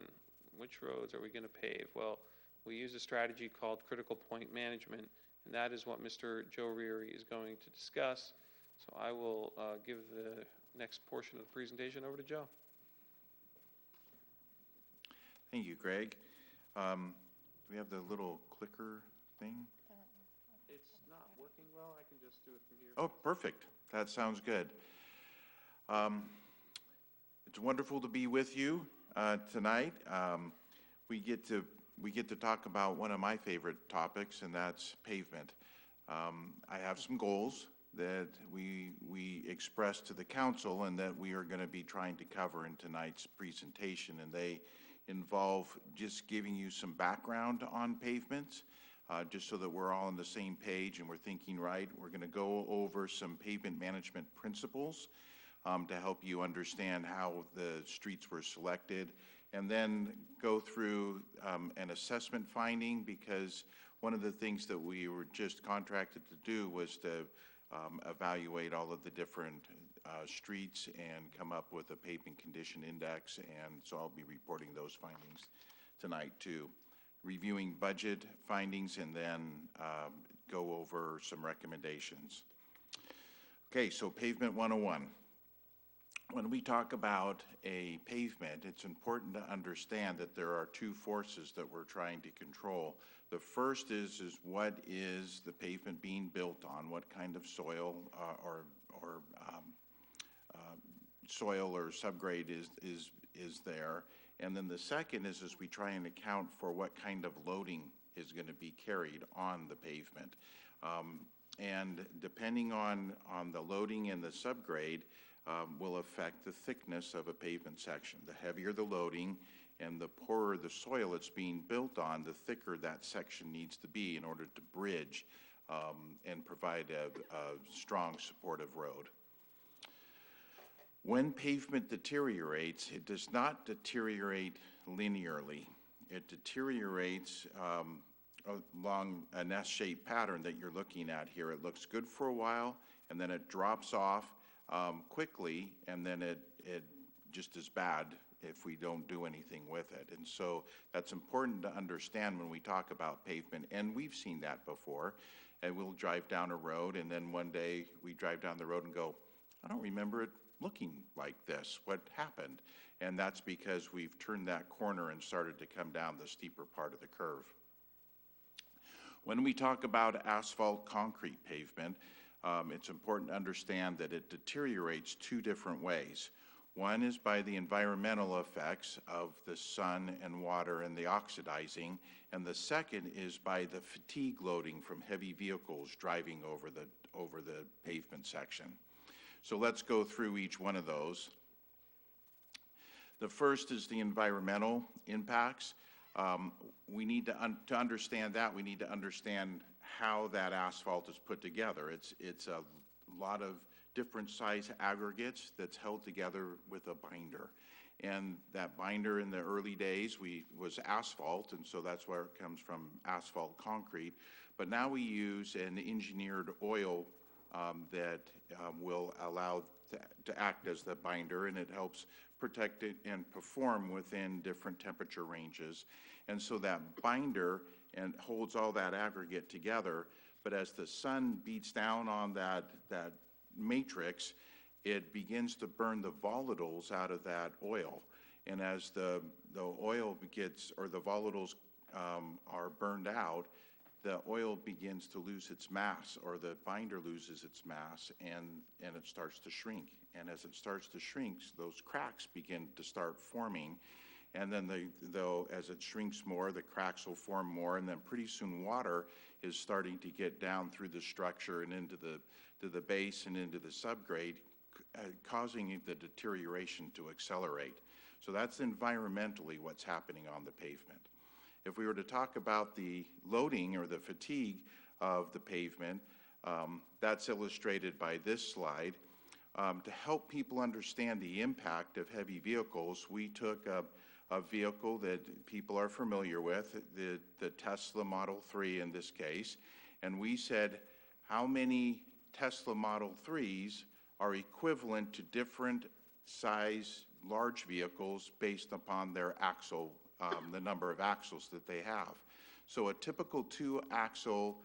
S2: Which roads are we going to pave? Well, we use a strategy called critical point management, and that is what Mr. Joe Reary is going to discuss. So I will give the next portion of the presentation over to Joe.
S4: Thank you, Greg. Do we have the little clicker thing?
S2: It's not working well. I can just do it from here.
S4: Oh, perfect. That sounds good. It's wonderful to be with you tonight. We get to talk about one of my favorite topics, and that's pavement. I have some goals that we expressed to the council and that we are going to be trying to cover in tonight's presentation, and they involve just giving you some background on pavements, just so that we're all on the same page and we're thinking right. We're going to go over some pavement management principles to help you understand how the streets were selected, and then go through an assessment finding, because one of the things that we were just contracted to do was to evaluate all of the different streets and come up with a pavement condition index, and so I'll be reporting those findings tonight too. Reviewing budget findings, and then go over some recommendations. Okay, so Pavement 101. When we talk about a pavement, it's important to understand that there are 2 forces that we're trying to control. The first is what is the pavement being built on? What kind of soil soil or subgrade is there? And then the second is we try and account for what kind of loading is going to be carried on the pavement. And depending on the loading and the subgrade, will affect the thickness of a pavement section. The heavier the loading and the poorer the soil it's being built on, the thicker that section needs to be in order to bridge and provide a strong supportive road. When pavement deteriorates, it does not deteriorate linearly. It deteriorates along an S-shaped pattern that you're looking at here. It looks good for a while, and then it drops off quickly, and then it just is bad if we don't do anything with it. And so that's important to understand when we talk about pavement, and we've seen that before. And we'll drive down a road, and then one day we drive down the road and go, I don't remember it looking like this. What happened? And that's because we've turned that corner and started to come down the steeper part of the curve. When we talk about asphalt concrete pavement, it's important to understand that it deteriorates 2 different ways. One is by the environmental effects of the sun and water and the oxidizing, and the second is by the fatigue loading from heavy vehicles driving over the pavement section. So let's go through each one of those. The first is the environmental impacts. We need to understand that. We need to understand how that asphalt is put together. It's a lot of different size aggregates that's held together with a binder. And that binder in the early days was asphalt, and so that's where it comes from, asphalt concrete. But now we use an engineered oil that will allow to act as the binder, and it helps protect it and perform within different temperature ranges. And so that binder and holds all that aggregate together, but as the sun beats down on that matrix, it begins to burn the volatiles out of that oil. And as the oil gets, or the volatiles are burned out, the oil begins to lose its mass, or the binder loses its mass, and it starts to shrink. And as it starts to shrink, those cracks begin to start forming. And then as it shrinks more, the cracks will form more, and then pretty soon water is starting to get down through the structure and into the base and into the subgrade, causing the deterioration to accelerate. So that's environmentally what's happening on the pavement. If we were to talk about the loading or the fatigue of the pavement, that's illustrated by this slide. To help people understand the impact of heavy vehicles, we took a vehicle that people are familiar with, the Tesla Model 3 in this case, and we said how many Tesla Model 3s are equivalent to different size large vehicles based upon their axle, the number of axles that they have. So a typical 2-axle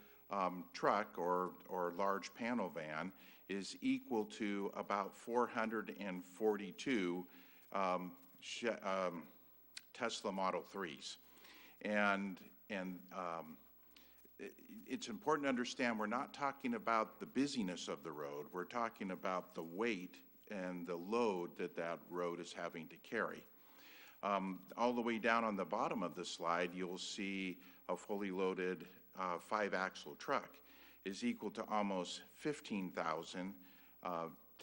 S4: truck or large panel van is equal to about 442 Tesla Model 3s. And it's important to understand we're not talking about the busyness of the road. We're talking about the weight and the load that road is having to carry. All the way down on the bottom of the slide, you'll see a fully loaded 5-axle truck is equal to almost 15,000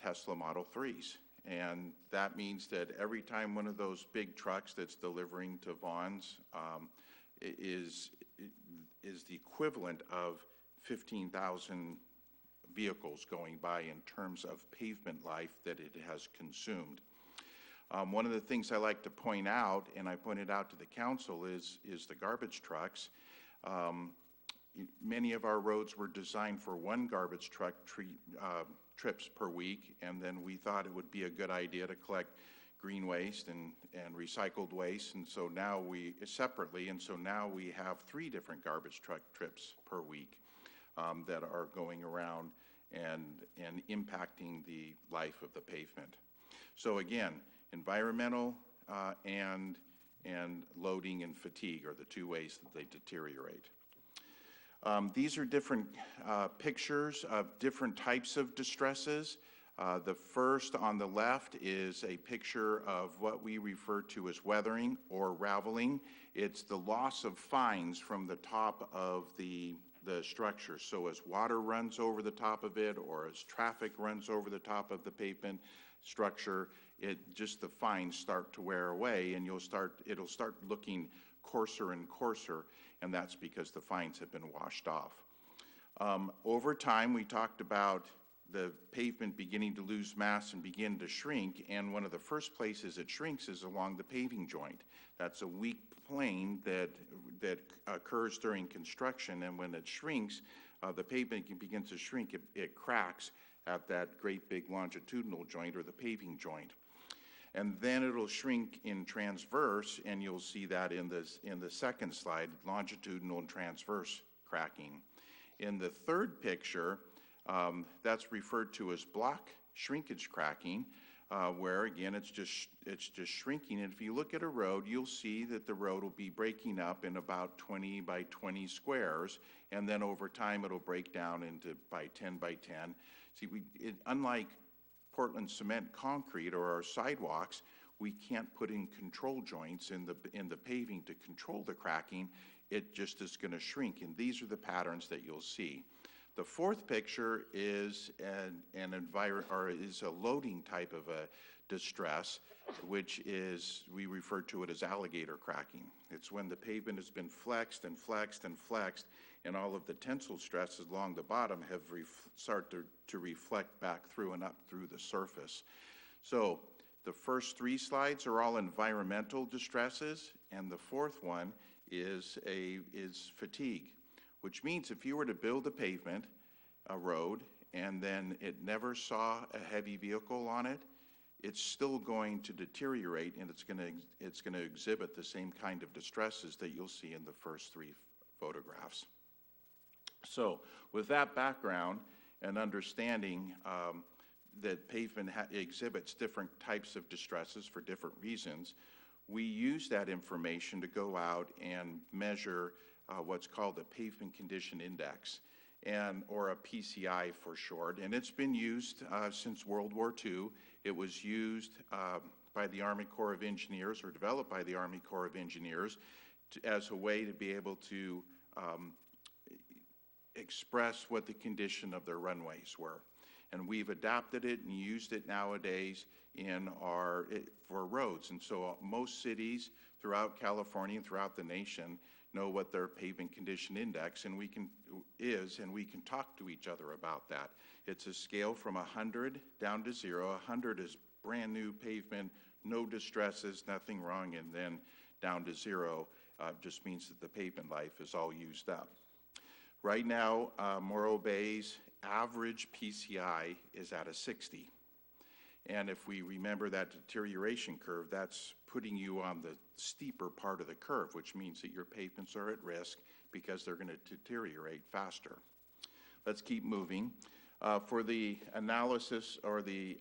S4: Tesla Model 3s. And that means that every time one of those big trucks that's delivering to Vaughn's is the equivalent of 15,000 vehicles going by in terms of pavement life that it has consumed. One of the things I like to point out, and I pointed out to the council, is the garbage trucks. Many of our roads were designed for one garbage truck trips per week, and then we thought it would be a good idea to collect green waste and recycled waste, and so now separately, and so now we have 3 different garbage truck trips per week that are going around and impacting the life of the pavement. So again, environmental and loading and fatigue are the 2 ways that they deteriorate. These are different pictures of different types of distresses. The first on the left is a picture of what we refer to as weathering or raveling. It's the loss of fines from the top of the structure. So as water runs over the top of it, or as traffic runs over the top of the pavement structure, the fines start to wear away, and it'll start looking coarser and coarser, and that's because the fines have been washed off. Over time, we talked about the pavement beginning to lose mass and begin to shrink, and one of the first places it shrinks is along the paving joint. That's a weak plane that occurs during construction, and when it shrinks, the pavement begins to shrink, it cracks at that great big longitudinal joint or the paving joint. And then it'll shrink in transverse, and you'll see that in the second slide, longitudinal and transverse cracking. In the third picture, that's referred to as block shrinkage cracking, where again it's just shrinking. And if you look at a road, you'll see that the road will be breaking up in about 20 by 20 squares, and then over time it'll break down into by 10 by 10. See, unlike Portland cement concrete or our sidewalks, we can't put in control joints in the paving to control the cracking. It just is going to shrink, and these are the patterns that you'll see. The fourth picture is is a loading type of a distress, which is, we refer to it as alligator cracking. It's when the pavement has been flexed and flexed and flexed, and all of the tensile stresses along the bottom have started to reflect back through and up through the surface. So the first three slides are all environmental distresses, and the fourth one is fatigue, which means if you were to build a road, and then it never saw a heavy vehicle on it, it's still going to deteriorate, and it's going to exhibit the same kind of distresses that you'll see in the first three photographs. So with that background and understanding that pavement exhibits different types of distresses for different reasons, we use that information to go out and measure what's called a pavement condition index, or a PCI for short. And it's been used since World War II. It was used by the Army Corps of Engineers, or developed by the Army Corps of Engineers, as a way to be able to express what the condition of their runways were. And we've adapted it and used it nowadays for roads. And so most cities throughout California and throughout the nation know what their pavement condition index and we can talk to each other about that. It's a scale from 100 down to 0. 100 is brand new pavement, no distresses, nothing wrong, and then down to 0 just means that the pavement life is all used up. Right now, Morro Bay's average PCI is at a 60. And if we remember that deterioration curve, that's putting you on the steeper part of the curve, which means that your pavements are at risk because they're going to deteriorate faster. Let's keep moving. For the analysis or the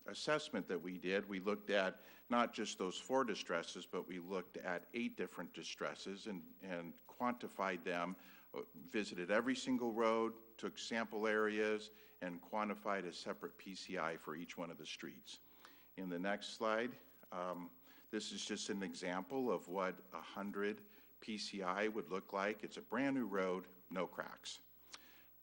S4: assessment that we did, we looked at not just those 4 distresses, but we looked at 8 different distresses and quantified them, visited every single road, took sample areas, and quantified a separate PCI for each one of the streets. In the next slide, this is just an example of what 100 PCI would look like. It's a brand new road, no cracks.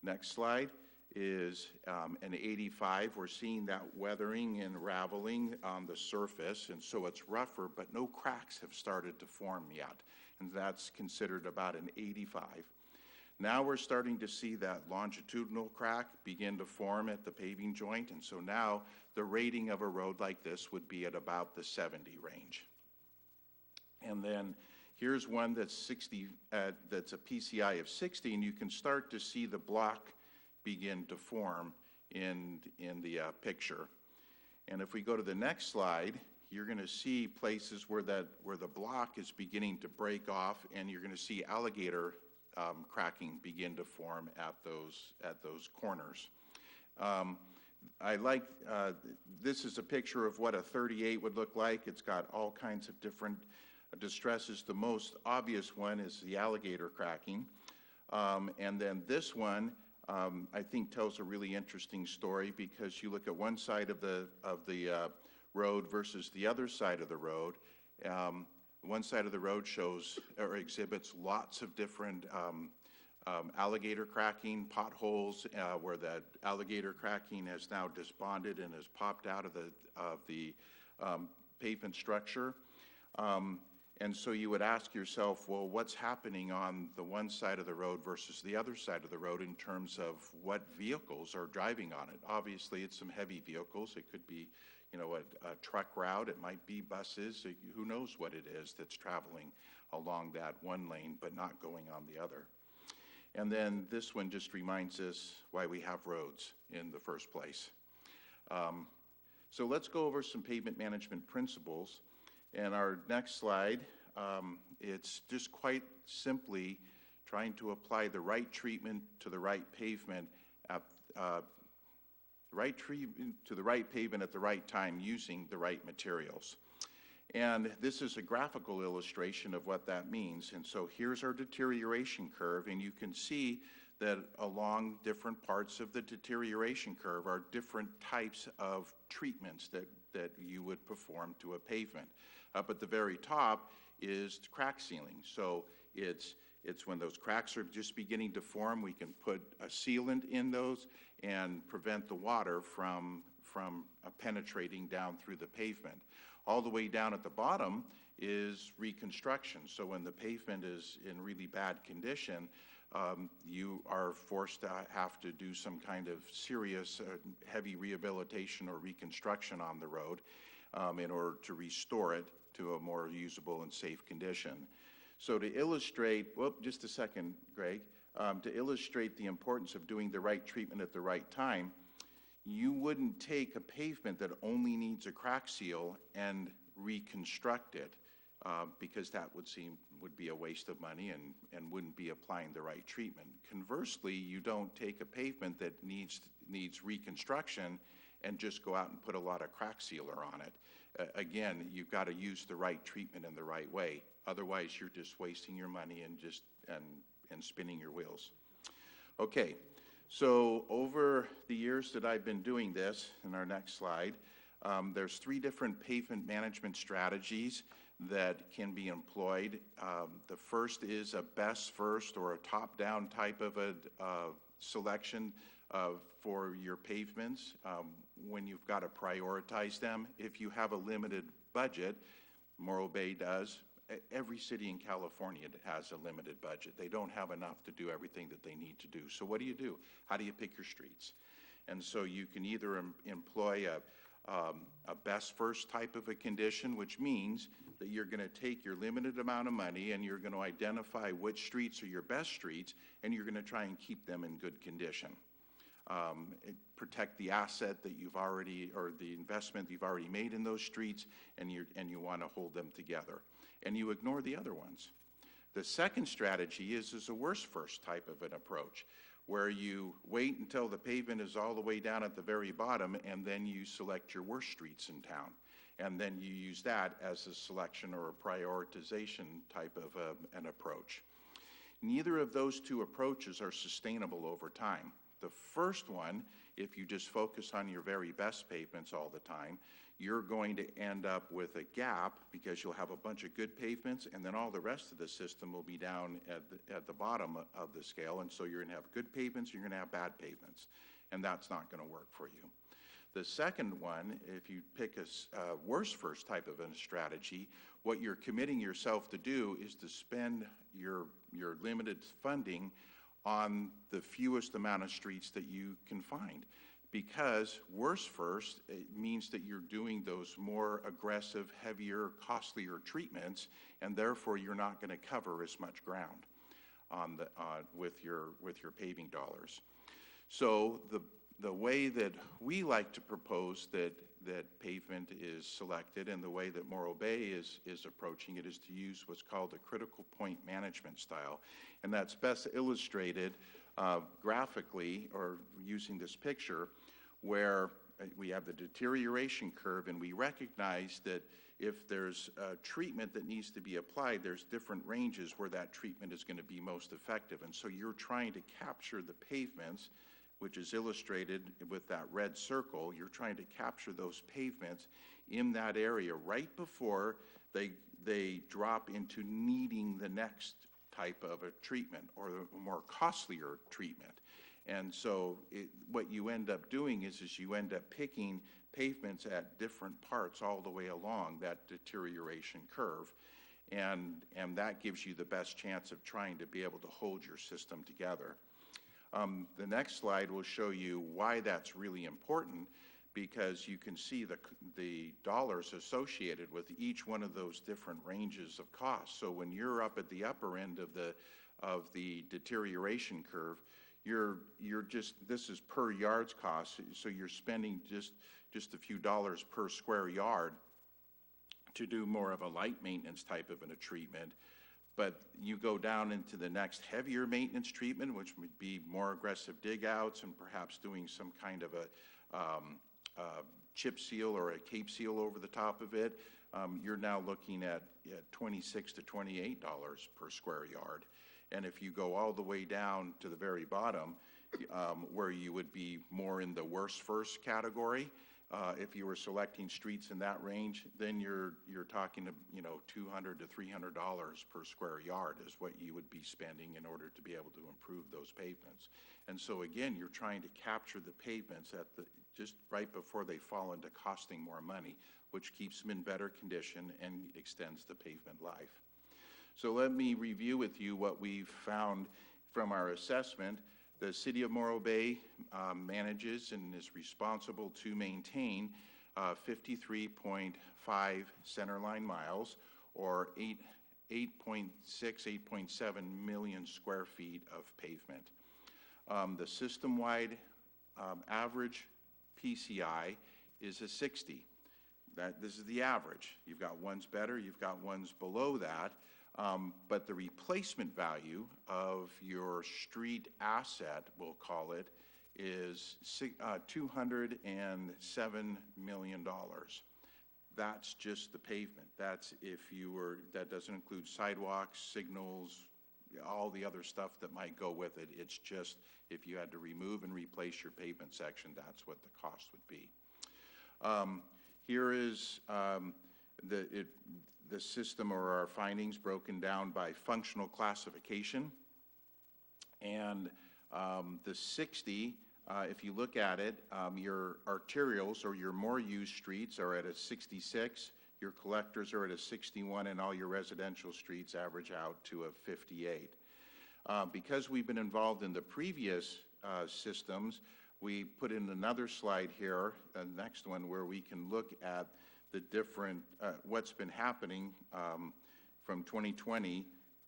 S4: Next slide is an 85. We're seeing that weathering and raveling on the surface, and so it's rougher, but no cracks have started to form yet, and that's considered about an 85. Now we're starting to see that longitudinal crack begin to form at the paving joint, and so now the rating of a road like this would be at about the 70 range. And then here's one that's 60, that's a PCI of 60, and you can start to see the block begin to form in the picture. And if we go to the next slide, you're going to see places where the block is beginning to break off, and you're going to see alligator cracking begin to form at those corners. This is a picture of what a 38 would look like. It's got all kinds of different distresses. The most obvious one is the alligator cracking. And then this one, I think, tells a really interesting story because you look at one side of the road versus the other side of the road. One side of the road shows or exhibits lots of different alligator cracking, potholes where that alligator cracking has now disbonded and has popped out of the pavement structure. And so you would ask yourself, well, what's happening on the one side of the road versus the other side of the road in terms of what vehicles are driving on it? Obviously, it's some heavy vehicles. It could be, a truck route. It might be buses. Who knows what it is that's traveling along that one lane but not going on the other. And then this one just reminds us why we have roads in the first place. So let's go over some pavement management principles. And our next slide, it's just quite simply trying to apply the right treatment to the right pavement at the right pavement at the right time using the right materials. And this is a graphical illustration of what that means. And so here's our deterioration curve, and you can see that along different parts of the deterioration curve are different types of treatments that you would perform to a pavement. Up at the very top is crack sealing. So it's It's when those cracks are just beginning to form, we can put a sealant in those and prevent the water from penetrating down through the pavement. All the way down at the bottom is reconstruction. So when the pavement is in really bad condition, you are forced to have to do some kind of serious, heavy rehabilitation or reconstruction on the road in order to restore it to a more usable and safe condition. So to illustrate, just a second, Greg, to illustrate the importance of doing the right treatment at the right time, you wouldn't take a pavement that only needs a crack seal and reconstruct it because that would be a waste of money and wouldn't be applying the right treatment. Conversely, you don't take a pavement that needs reconstruction and just go out and put a lot of crack sealer on it. Again, you've got to use the right treatment in the right way. Otherwise, you're just wasting your money and spinning your wheels. Okay, so over the years that I've been doing this, in our next slide, there's 3 different pavement management strategies that can be employed. The first is a best first or a top-down type of a selection for your pavements when you've got to prioritize them. If you have a limited budget, Morro Bay does. Every city in California has a limited budget. They don't have enough to do everything that they need to do. So what do? How do you pick your streets? And so you can either employ a best first type of a condition, which means that you're going to take your limited amount of money and you're going to identify which streets are your best streets, and you're going to try and keep them in good condition. Protect the asset that you've already, or the investment you've already made in those streets, and you want to hold them together. And you ignore the other ones. The second strategy is a worse first type of an approach, where you wait until the pavement is all the way down at the very bottom, and then you select your worst streets in town. And then you use that as a selection or a prioritization type of an approach. Neither of those 2 approaches are sustainable over time. The first one, if you just focus on your very best pavements all the time, you're going to end up with a gap because you'll have a bunch of good pavements, and then all the rest of the system will be down at the bottom of the scale. And so you're going to have good pavements, you're going to have bad pavements, and that's not going to work for you. The second one, if you pick a worse first type of a strategy, what you're committing yourself to do is to spend your limited funding on the fewest amount of streets that you can find. Because worse first, it means that you're doing those more aggressive, heavier, costlier treatments, and therefore you're not going to cover as much ground with your paving dollars. So the way that we like to propose that pavement is selected, and the way that Morro Bay is approaching it, is to use what's called a critical point management style. And that's best illustrated graphically, or using this picture, where we have the deterioration curve, and we recognize that if there's a treatment that needs to be applied, there's different ranges where that treatment is going to be most effective. And so you're trying to capture the pavements, which is illustrated with that red circle. You're trying to capture those pavements in that area right before they drop into needing the next type of a treatment, or a more costlier treatment. And so what you end up doing is you end up picking pavements at different parts all the way along that deterioration curve. And that gives you the best chance of trying to be able to hold your system together. The next slide will show you why that's really important, because you can see the dollars associated with each one of those different ranges of cost. So when you're up at the upper end of the deterioration curve, this is per yards cost, so you're spending just a few dollars per square yard to do more of a light maintenance type of a treatment. But you go down into the next heavier maintenance treatment, which would be more aggressive dig outs and perhaps doing some kind of a chip seal or a cape seal over the top of it. You're now looking at $26 to $28 per square yard. And if you go all the way down to the very bottom, where you would be more in the worst first category, If you were selecting streets in that range, then you're talking, $200 to $300 per square yard is what you would be spending in order to be able to improve those pavements. And so again, you're trying to capture the pavements just right before they fall into costing more money, which keeps them in better condition and extends the pavement life. So let me review with you what we've found from our assessment. The City of Morro Bay manages and is responsible to maintain 53.5 centerline miles, or 8.6, 8.7 million square feet of pavement. The system-wide average PCI is a 60. This is the average. You've got ones better, you've got ones below that. But the replacement value of your street asset, we'll call it, is $207 million. That's just the pavement. That doesn't include sidewalks, signals, all the other stuff that might go with it. It's just if you had to remove and replace your pavement section, that's what the cost would be. Here is the system, or our findings, broken down by functional classification. And the 60, if you look at it, your arterials, or your more used streets, are at a 66, your collectors are at a 61, and all your residential streets average out to a 58. Because we've been involved in the previous systems, we put in another slide here, the next one, where we can look at the different, what's been happening from 2020,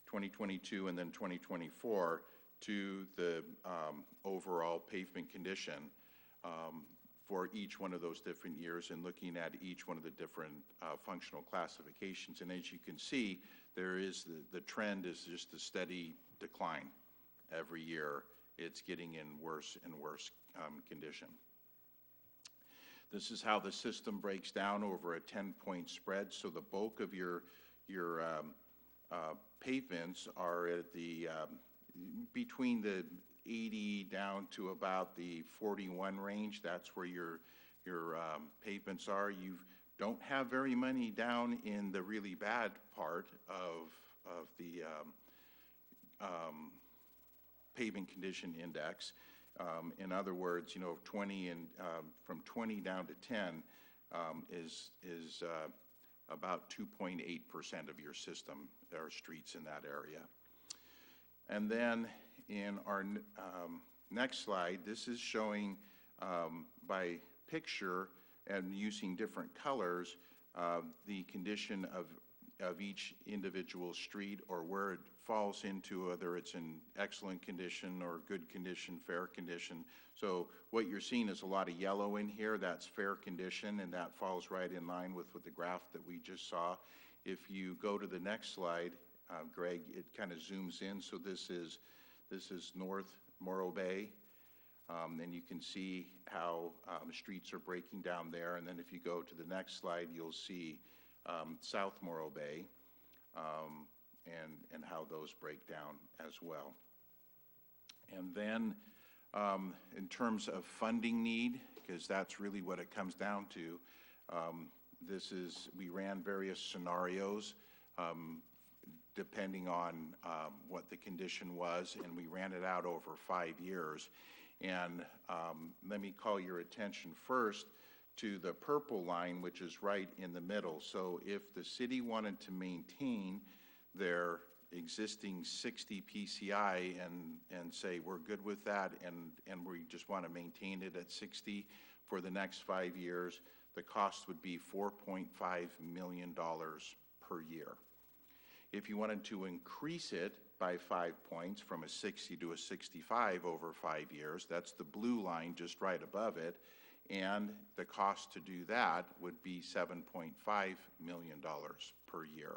S4: 2022, and then 2024 to the overall pavement condition for each one of those different years, and looking at each one of the different functional classifications. And as you can see, there is the trend is just a steady decline. Every year, it's getting in worse and worse condition. This is how the system breaks down over a 10-point spread. So the bulk of your pavements are at the between the 80 down to about the 41 range. That's where your pavements are. You don't have very many down in the really bad part of the pavement condition index. In other words, 20 and from 20 down to 10 is about 2.8% of your system or streets in that area. And then in our next slide, this is showing by picture and using different colors the condition of each individual street, or where it falls into, whether it's in excellent condition or good condition, fair condition. So what you're seeing is a lot of yellow in here. That's fair condition, and that falls right in line with the graph that we just saw. If you go to the next slide, Greg, it kind of zooms in. So this is North Morro Bay, and you can see how streets are breaking down there. And then if you go to the next slide, you'll see South Morro Bay, and how those break down as well. And then in terms of funding need, because that's really what it comes down to, we ran various scenarios depending on what the condition was, and we ran it out over 5 years. And let me call your attention first to the purple line, which is right in the middle. So if the city wanted to maintain their existing 60 PCI and say we're good with that, and we just want to maintain it at 60 for the next 5 years, the cost would be $4.5 million per year. If you wanted to increase it by 5 points from a 60 to a 65 over 5 years, that's the blue line just right above it, and the cost to do that would be $7.5 million per year.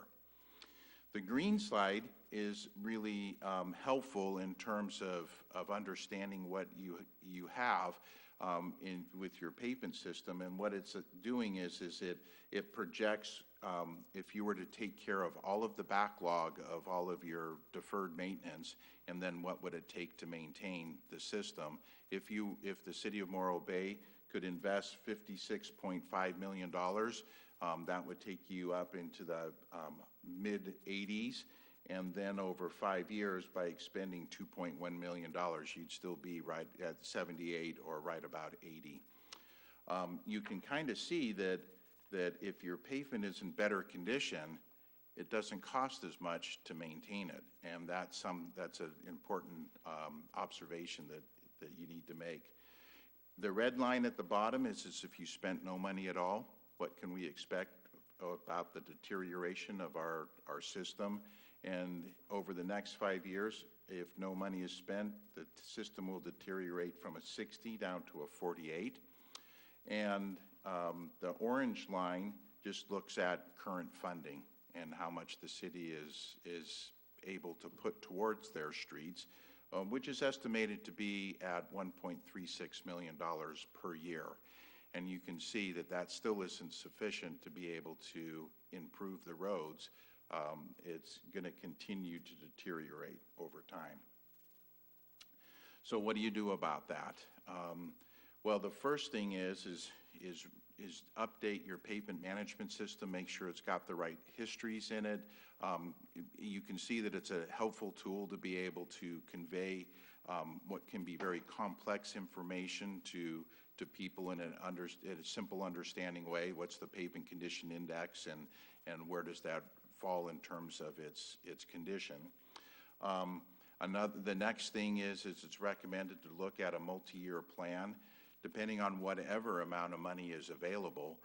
S4: The green slide is really helpful in terms of understanding what you have with your pavement system, and what it's doing is it projects if you were to take care of all of the backlog of all of your deferred maintenance, and then what would it take to maintain the system. If the City of Morro Bay could invest $56.5 million. That would take you up into the mid-80s. And then over 5 years, by expending $2.1 million, you'd still be right at 78 or right about 80. You can kind of see that if your pavement is in better condition, it doesn't cost as much to maintain it. And that's an important observation that you need to make. The red line at the bottom is if you spent no money at all, what can we expect about the deterioration of our system? And over the next 5 years, if no money is spent, the system will deteriorate from a 60 down to a 48. And the orange line just looks at current funding and how much the city is able to put towards their streets, which is estimated to be at $1.36 million per year. And you can see that that still isn't sufficient to be able to improve the roads. It's going to continue to deteriorate over time. So what do you do about that? Well, the first thing is update your pavement management system, make sure it's got the right histories in it. You can see that it's a helpful tool to be able to convey what can be very complex information to people in a simple understanding way. What's the pavement condition index and where does that fall in terms of its condition? The next thing is it's recommended to look at a multi-year plan. Depending on whatever amount of money is available,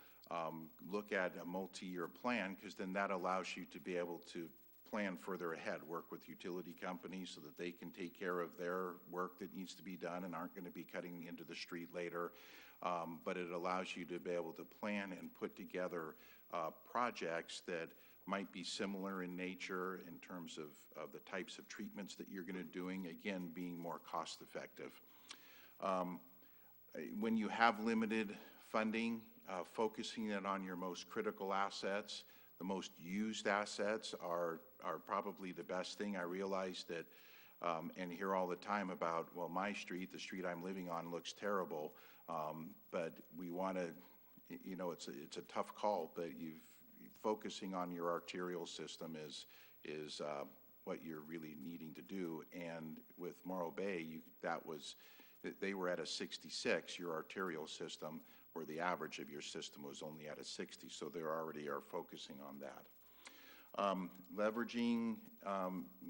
S4: look at a multi-year plan, because then that allows you to be able to plan further ahead, work with utility companies so that they can take care of their work that needs to be done and aren't going to be cutting into the street later. But it allows you to be able to plan and put together projects that might be similar in nature in terms of the types of treatments that you're going to be doing, again, being more cost effective. When you have limited funding, focusing it on your most critical assets, the most used assets are probably the best thing. I realize that and hear all the time about, well, my street, the street I'm living on, looks terrible, but we want to, it's a tough call, but focusing on your arterial system is what you're really needing to do. And with Morro Bay, they were at a 66, your arterial system, where the average of your system was only at a 60, so they already are focusing on that. Leveraging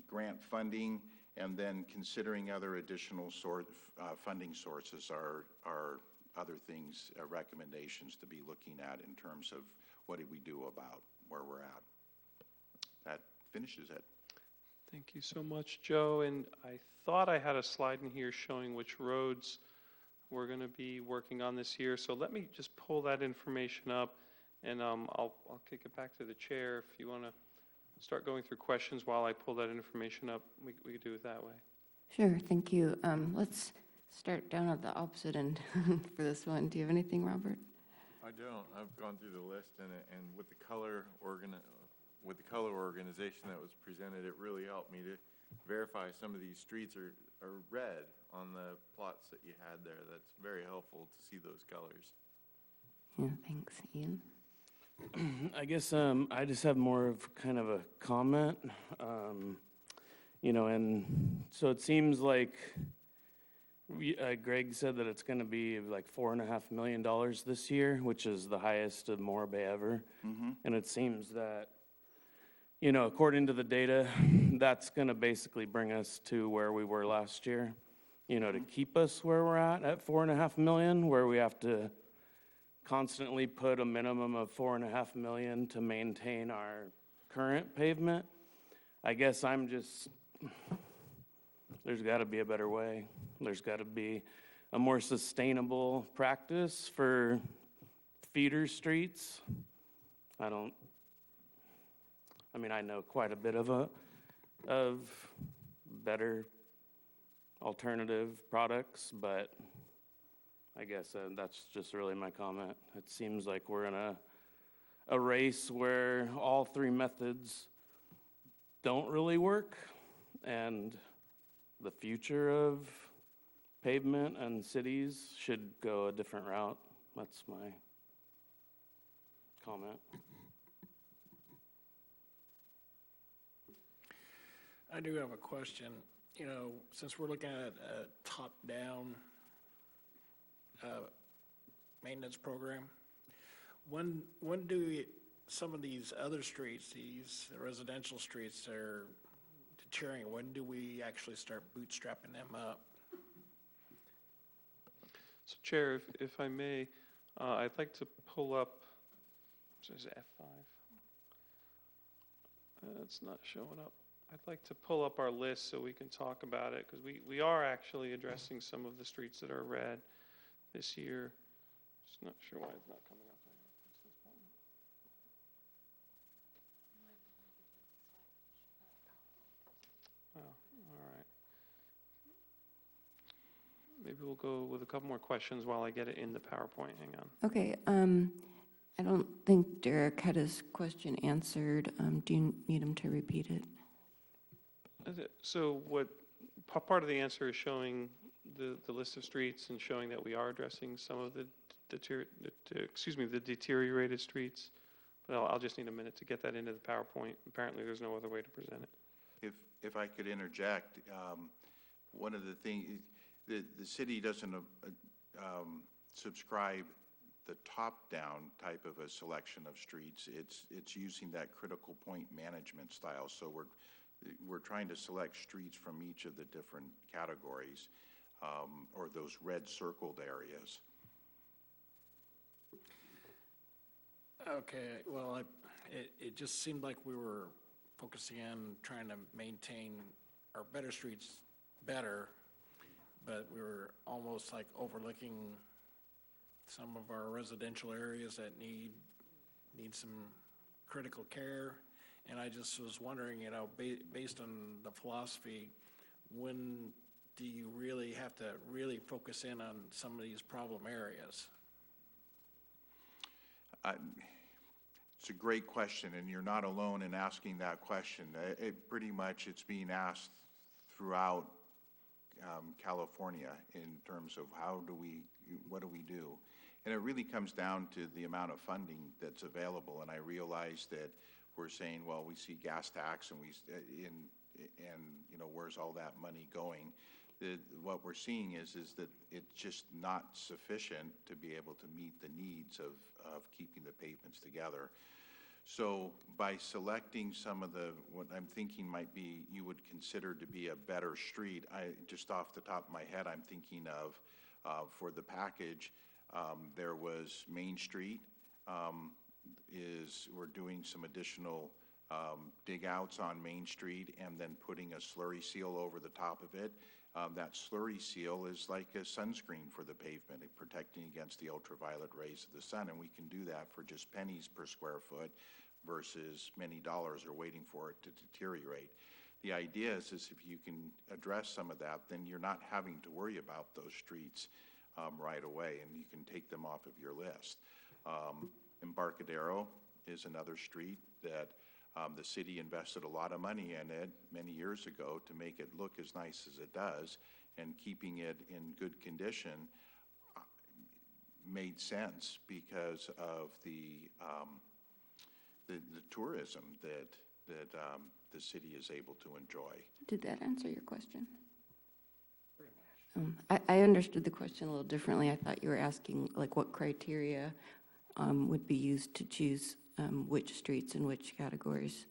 S4: grant funding and then considering other additional funding sources are other things, recommendations to be looking at in terms of what do we do about where we're at. That finishes it.
S2: Thank you so much, Joe. And I thought I had a slide in here showing which roads we're going to be working on this year. So let me just pull that information up, and I'll kick it back to the chair. If you want to start going through questions while I pull that information up, we could do it that way.
S1: Sure, thank you. Let's start down at the opposite end for this one. Do you have anything, Robert?
S13: I don't. I've gone through the list, and with the color organization that was presented, it really helped me to verify some of these streets are red on the plots that you had there. That's very helpful to see those colors.
S1: Yeah, thanks, Ian.
S7: I guess I just have more of kind of a comment, and so it seems like Greg said that it's going to be like $4.5 million this year, which is the highest of Morro Bay ever.
S4: Mm-hmm.
S7: And it seems that, according to the data, that's going to basically bring us to where we were last year, to keep us where we're at $4.5 million, where we have to constantly put a minimum of $4.5 million to maintain our current pavement. I guess there's got to be a better way. There's got to be a more sustainable practice for feeder streets. I know quite a bit of better alternative products, but I guess that's just really my comment. It seems like we're in a race where all three methods don't really work, and the future of pavement and cities should go a different route. That's my comment.
S12: I do have a question. You know, since we're looking at a top-down maintenance program, when do some of these other streets, these residential streets that are deteriorating, when do we actually start bootstrapping them up?
S2: So Chair, if I may, I'd like to pull up, is it F5? It's not showing up. I'd like to pull up our list so we can talk about it, because we are actually addressing some of the streets that are red this year. Just not sure why it's not coming up. Oh, all right. Maybe we'll go with a couple more questions while I get it in the PowerPoint. Hang on.
S1: Okay, I don't think Derek had his question answered. Do you need him to repeat it?
S2: So what, part of the answer is showing the list of streets and showing that we are addressing some of the deteriorated streets. But I'll just need a minute to get that into the PowerPoint. Apparently, there's no other way to present it.
S4: If I could interject, one of the things, the city doesn't subscribe the top-down type of a selection of streets. It's using that critical point management style. So we're trying to select streets from each of the different categories, or those red circled areas.
S12: Okay, well, it just seemed like we were focusing on trying to maintain our better streets better, but we were almost like overlooking some of our residential areas that need some critical care. And I just was wondering, you know, based on the philosophy, when do you really have to really focus in on some of these problem areas?
S4: It's a great question, and you're not alone in asking that question. Pretty much it's being asked throughout California in terms of what do we do? And it really comes down to the amount of funding that's available. And I realize that we're saying, well, we see gas tax and you know, where's all that money going? What we're seeing is that it's just not sufficient to be able to meet the needs of keeping the pavements together. So by selecting some of what I'm thinking might be, you would consider to be a better street, just off the top of my head, I'm thinking of, for the package, there was Main Street, we're doing some additional dig outs on Main Street and then putting a slurry seal over the top of it. That slurry seal is like a sunscreen for the pavement, protecting against the ultraviolet rays of the sun, and we can do that for just pennies per square foot versus many dollars, or waiting for it to deteriorate. The idea is if you can address some of that, then you're not having to worry about those streets right away, and you can take them off of your list. Embarcadero is another street that the city invested a lot of money in it many years ago to make it look as nice as it does, and keeping it in good condition made sense because of the tourism that the city is able to enjoy.
S1: Did that answer your question? I understood the question a little differently. I thought you were asking like what criteria would be used to choose which streets and which categories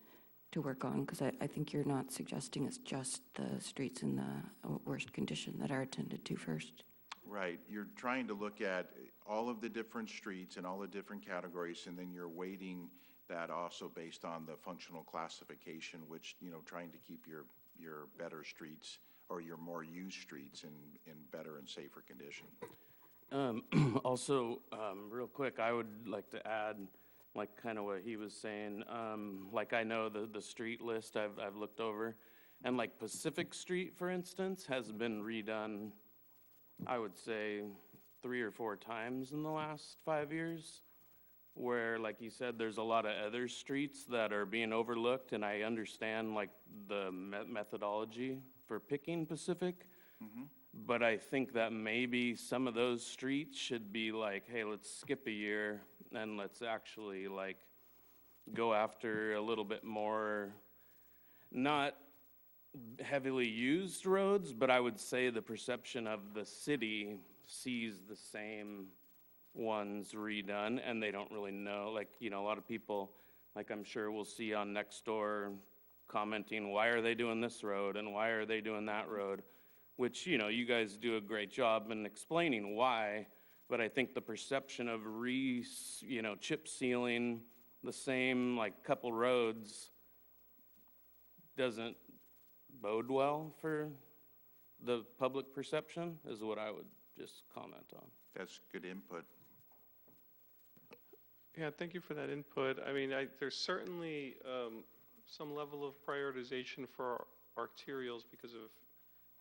S1: to work on, because I think you're not suggesting it's just the streets in the worst condition that are attended to first.
S4: Right. You're trying to look at all of the different streets and all the different categories, and then you're weighting that also based on the functional classification, which, you know, trying to keep your better streets or your more used streets in better and safer condition.
S7: Also, real quick, I would like to add, like kind of what he was saying. Like I know the street list I've looked over, and like Pacific Street, for instance, has been redone, I would say 3 or 4 times in the last 5 years, where, like you said, there's a lot of other streets that are being overlooked, and I understand like the methodology for picking Pacific. But I think that maybe some of those streets should be like, hey, let's skip a year and let's actually like go after a little bit more, not heavily used roads, but I would say the perception of the city sees the same ones redone and they don't really know. Like, you know, a lot of people, like I'm sure we'll see on Nextdoor commenting, why are they doing this road and why are they doing that road? Which, you know, you guys do a great job in explaining why, but I think the perception of chip sealing the same like couple roads doesn't bode well for the public perception, is what I would just comment on.
S4: That's good input.
S2: Yeah, thank you for that input. I mean, there's certainly some level of prioritization for arterials because of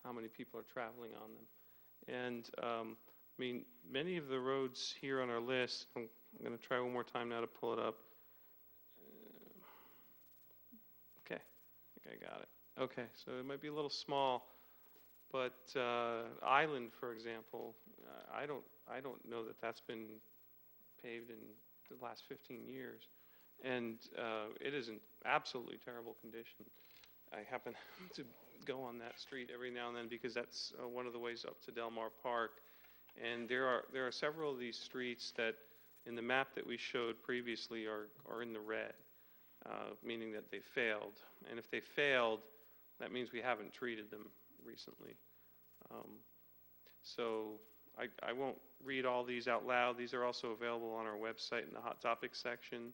S2: how many people are traveling on them. And I mean, many of the roads here on our list, I'm going to try one more time now to pull it up. Okay, I think I got it. Okay, so it might be a little small, but Island, for example, I don't know that that's been paved in the last 15 years, and it is in absolutely terrible condition. I happen to go on that street every now and then because that's one of the ways up to Del Mar Park, and there are several of these streets that, in the map that we showed previously, are in the red, meaning that they failed. And if they failed, that means we haven't treated them recently. So I won't read all these out loud. These are also available on our website in the Hot Topics section.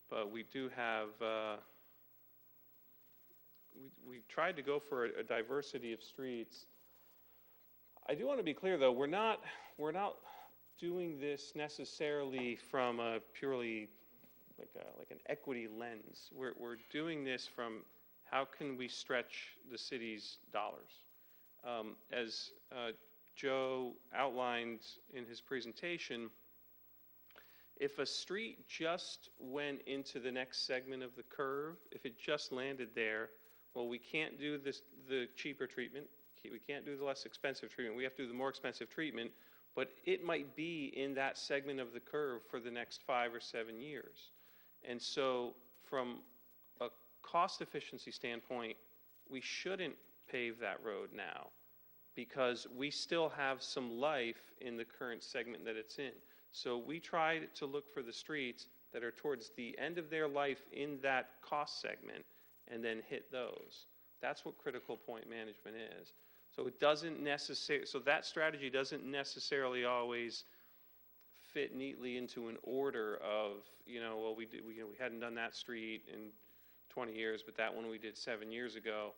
S2: But we do have, we tried to go for a diversity of streets. I do want to be clear, though, we're not doing this necessarily from a purely like an equity lens. We're doing this from how can we stretch the city's dollars. As Joe outlined in his presentation, if a street just went into the next segment of the curve, if it just landed there, well, we can't do the cheaper treatment. We can't do the less expensive treatment. We have to do the more expensive treatment, but it might be in that segment of the curve for the next 5 or 7 years. And so from a cost efficiency standpoint, we shouldn't pave that road now because we still have some life in the current segment that it's in. So we tried to look for the streets that are towards the end of their life in that cost segment and then hit those. That's what critical point management is. So it doesn't necessarily, so that strategy doesn't necessarily always fit neatly into an order of, well, we hadn't done that street in 20 years, but that one we did 7 years ago.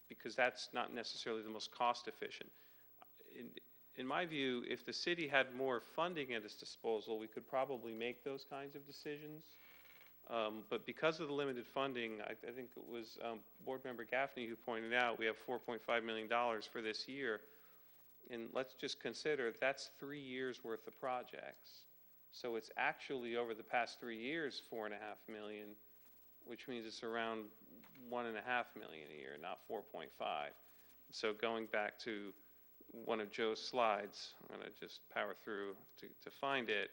S2: Because that's not necessarily the most cost efficient. In my view, if the city had more funding at its disposal, we could probably make those kinds of decisions. But because of the limited funding, I think it was Board Member Gaffney who pointed out we have $4.5 million for this year. And let's just consider that's 3 years worth of projects. So it's actually over the past 3 years, $4.5 million, which means it's around $1.5 million a year, not 4.5. So going back to one of Joe's slides, I'm going to just power through to find it.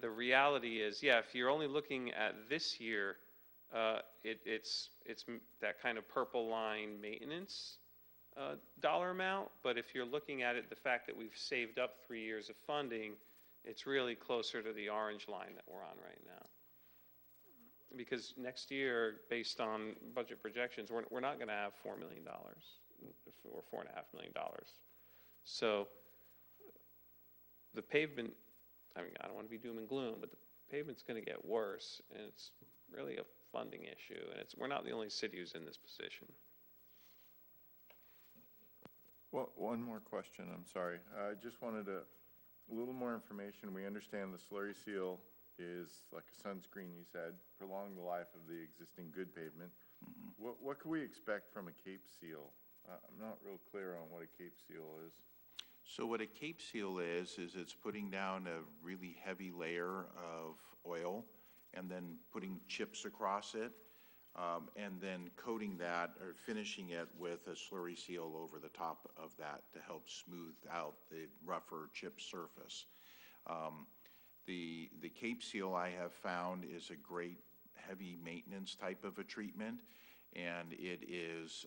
S2: The reality is, yeah, if you're only looking at this year, it's that kind of purple line maintenance dollar amount. But if you're looking at it, the fact that we've saved up 3 years of funding, it's really closer to the orange line that we're on right now. Because next year, based on budget projections, we're not going to have $4 million or $4.5 million. So the pavement, I mean, I don't want to be doom and gloom, but the pavement's going to get worse, and it's really a funding issue, and we're not the only city who's in this position.
S13: Well, one more question, I'm sorry. I just wanted a little more information. We understand the slurry seal is like a sunscreen, you said, prolong the life of the existing good pavement. Mm-hmm. What can we expect from a Cape seal? I'm not real clear on what a Cape seal is.
S4: So what a Cape seal is it's putting down a really heavy layer of oil and then putting chips across it. and then coating that or finishing it with a slurry seal over the top of that to help smooth out the rougher chip surface. The Cape Seal I have found is a great heavy maintenance type of a treatment, and it is,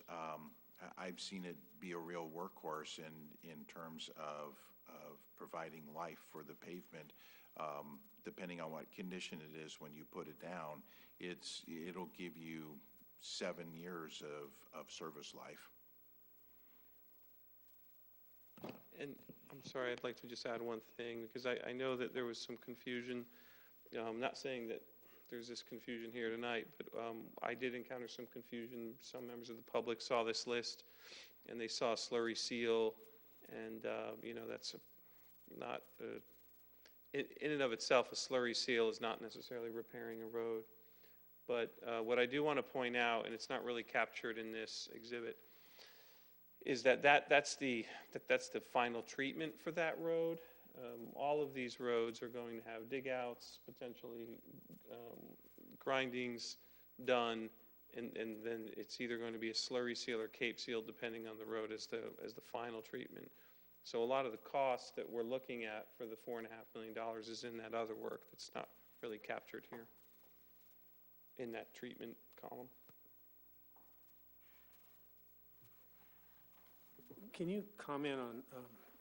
S4: I've seen it be a real workhorse in terms of providing life for the pavement. Depending on what condition it is when you put it down, it'll give you 7 years of service life.
S2: And I'm sorry, I'd like to just add one thing, because I know that there was some confusion. I'm not saying that there's this confusion here tonight, but I did encounter some confusion. Some members of the public saw this list, and they saw slurry seal, and, that's not, in and of itself, a slurry seal is not necessarily repairing a road. But what I do want to point out, and it's not really captured in this exhibit, is that's the final treatment for that road. All of these roads are going to have dig outs, potentially grindings done, and then it's either going to be a slurry seal or Cape Seal, depending on the road, as the final treatment. So a lot of the costs that we're looking at for the $4.5 million is in that other work that's not really captured here in that treatment column.
S8: Can you comment on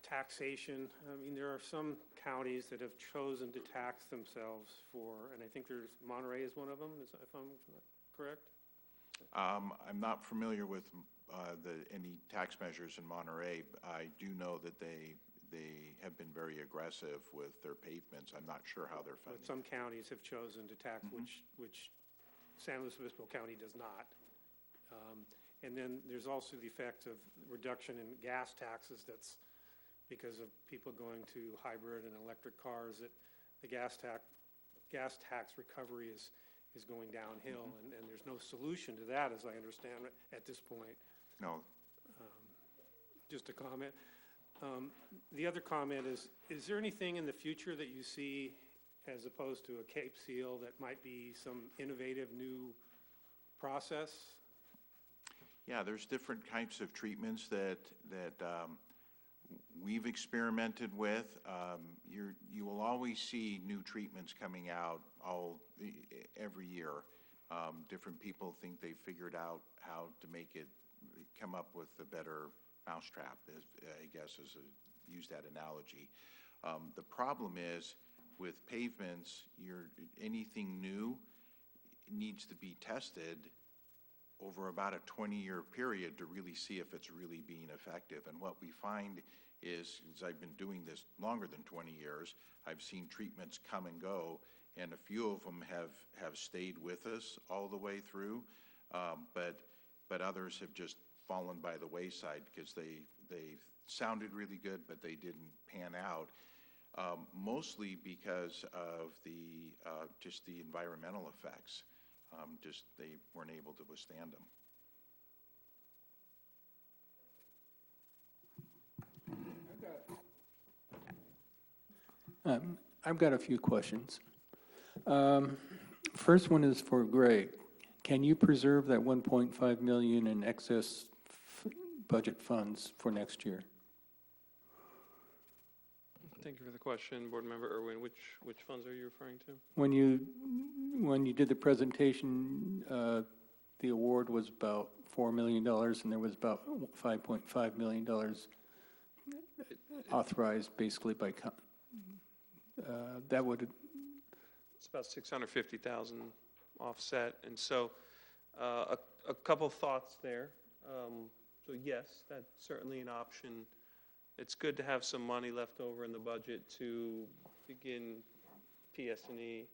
S8: taxation? I mean, there are some counties that have chosen to tax themselves for, and I think Monterey is one of them, if I'm correct?
S4: I'm not familiar with any tax measures in Monterey. I do know that they have been very aggressive with their pavements. I'm not sure how they're funding.
S8: But some counties have chosen to tax, which San Luis Obispo County does not. And then there's also the effect of reduction in gas taxes. That's because of people going to hybrid and electric cars, that the gas tax recovery is going downhill, and there's no solution to that, as I understand it, at this point.
S4: No.
S8: Just a comment. The other comment is there anything in the future that you see, as opposed to a Cape Seal, that might be some innovative new process?
S4: Yeah, there's different types of treatments that we've experimented with. You will always see new treatments coming out every year. Different people think they've figured out how to come up with a better mousetrap, I guess, use that analogy. The problem is with pavements, anything new needs to be tested over about a 20-year period to really see if it's really being effective. And what we find is, as I've been doing this longer than 20 years, I've seen treatments come and go, and a few of them have stayed with us all the way through, but others have just fallen by the wayside because they sounded really good, but they didn't pan out, mostly because of just the environmental effects. They weren't able to withstand them.
S3: I've got a few questions. First one is for Greg. Can you preserve that 1.5 million in excess budget funds for next year?
S2: Thank you for the question, Board Member Irwin. Which funds are you referring to?
S3: When you did the presentation, the award was about $4 million, and there was about $5.5 million authorized, basically by that would.
S2: It's about 650,000 offset, and so a couple thoughts there. So yes, that's certainly an option. It's good to have some money left over in the budget to begin PS&E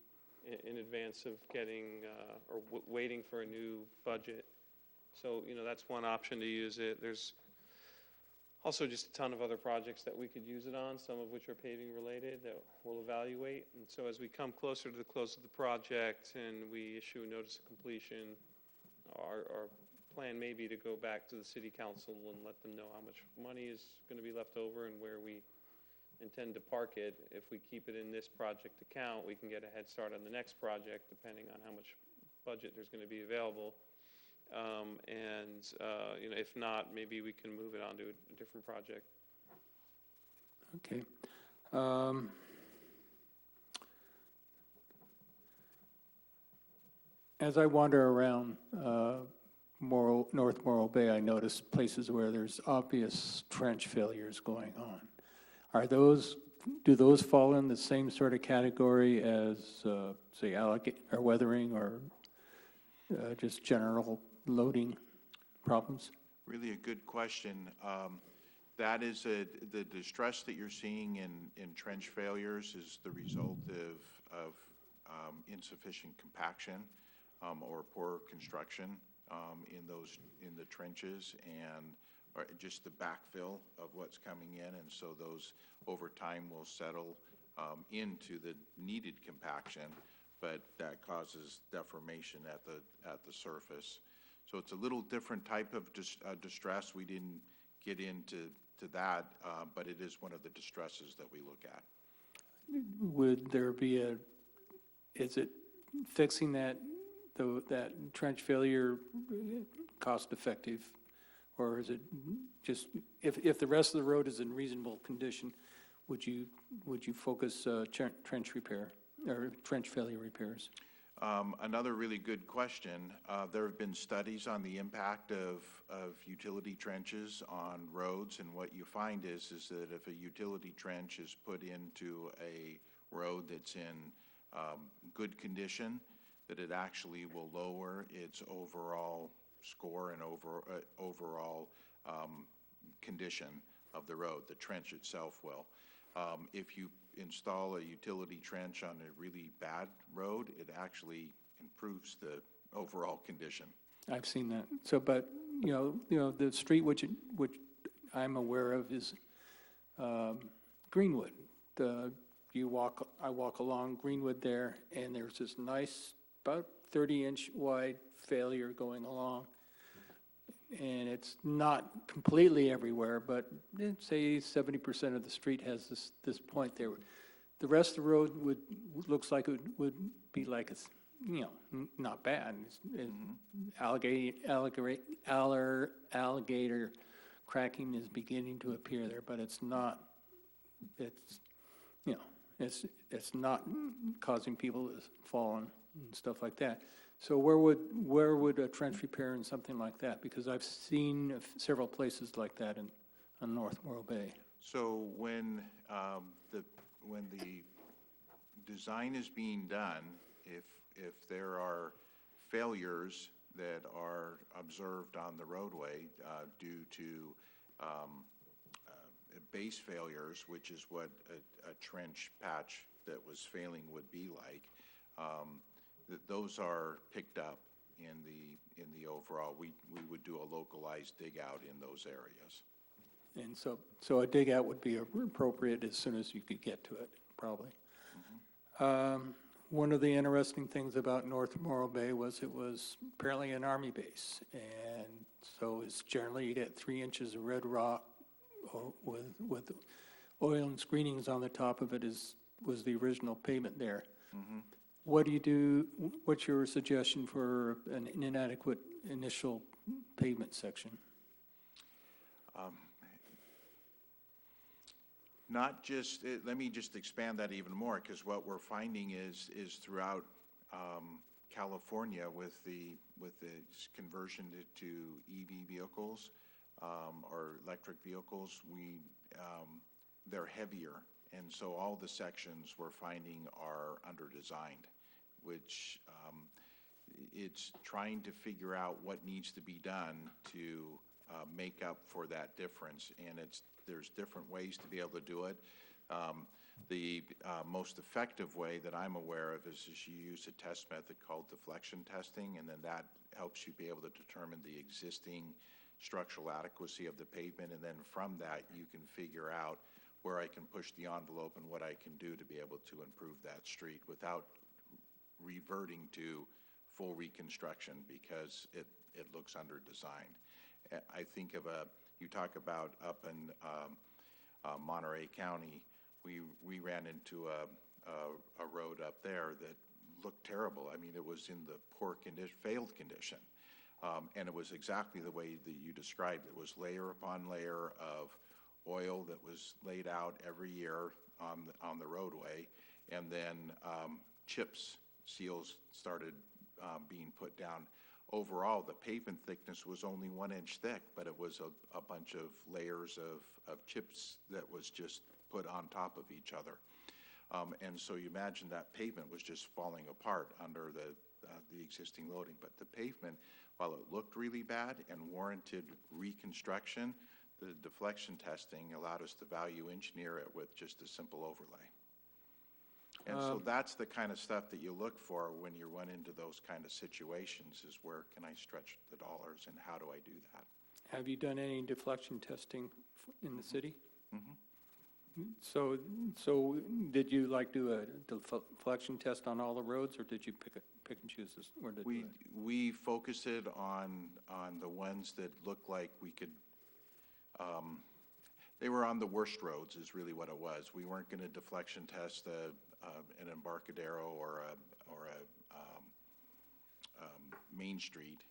S2: in advance of getting or waiting for a new budget. So, that's one option to use it. There's also just a ton of other projects that we could use it on, some of which are paving related that we'll evaluate. And so as we come closer to the close of the project and we issue a notice of completion, our plan may be to go back to the city council and let them know how much money is going to be left over and where we intend to park it. If we keep it in this project account, we can get a head start on the next project, depending on how much budget there's going to be available. If not, maybe we can move it on to a different project.
S3: Okay. As I wander around North Morro Bay, I notice places where there's obvious trench failures going on. Do those fall in the same sort of category as, say, or weathering or just general loading problems?
S4: Really a good question. That is the distress that you're seeing in trench failures is the result of insufficient compaction or poor construction in the trenches or just the backfill of what's coming in, and so those over time will settle into the needed compaction, but that causes deformation at the surface. So it's a little different type of distress. We didn't get into that, but it is one of the distresses that we look at.
S3: Would there be is it fixing that trench failure cost effective? Or is it just, if the rest of the road is in reasonable condition, would you focus trench repair or trench failure repairs?
S4: Another really good question. There have been studies on the impact of utility trenches on roads, and what you find is that if a utility trench is put into a road that's in good condition, that it actually will lower its overall score and overall condition of the road. The trench itself will. If you install a utility trench on a really bad road, it actually improves the overall condition.
S3: I've seen that. So, but the street which I'm aware of is Greenwood. I walk along Greenwood there, and there's this nice, about 30-inch wide failure going along. And it's not completely everywhere, but say 70% of the street has this point there. The rest of the road looks like it would be like it's, not bad. Alligator cracking is beginning to appear there, but it's not. It's not causing people to fall and stuff like that. So where would a trench repair and something like that? Because I've seen several places like that on North Morro Bay.
S4: So when the design is being done, if there are failures that are observed on the roadway due to base failures, which is what a trench patch that was failing would be like, those are picked up in the overall. We would do a localized dig out in those areas.
S3: And so a dig out would be appropriate as soon as you could get to it, probably. Mm-hmm. One of the interesting things about North Morro Bay was it was apparently an Army base, and so it's generally you get 3 inches of red rock with oil and screenings on the top of it was the original pavement there. Mm-hmm. What do you do? What's your suggestion for an inadequate initial pavement section?
S4: Let me just expand that even more, because what we're finding is throughout California with the conversion to EV vehicles or electric vehicles, they're heavier, and so all the sections we're finding are under-designed, which it's trying to figure out what needs to be done to make up for that difference, and there's different ways to be able to do it. The most effective way that I'm aware of is you use a test method called deflection testing, and then that helps you be able to determine the existing structural adequacy of the pavement, and then from that you can figure out where I can push the envelope and what I can do to be able to improve that street without reverting to full reconstruction, because it looks under-designed. I think you talk about up in Monterey County, we ran into a road up there that looked terrible. I mean, it was in the poor condition, failed condition. And it was exactly the way that you described. It was layer upon layer of oil that was laid out every year on the roadway. And then chips, seals started being put down. Overall, the pavement thickness was only 1 inch thick, but it was a bunch of layers of chips that was just put on top of each other. And so you imagine that pavement was just falling apart under the existing loading. But the pavement, while it looked really bad and warranted reconstruction, the deflection testing allowed us to value engineer it with just a simple overlay. And so that's the kind of stuff that you look for when you run into those kind of situations, is where can I stretch the dollars and how do I do that?
S3: Have you done any deflection testing in the city?
S4: Mhm.
S3: So did you like do a deflection test on all the roads, or did you pick and choose this, where to do it?
S4: We focused it on the ones that looked like we could, they were on the worst roads is really what it was. We weren't going to deflection test an Embarcadero or a Main Street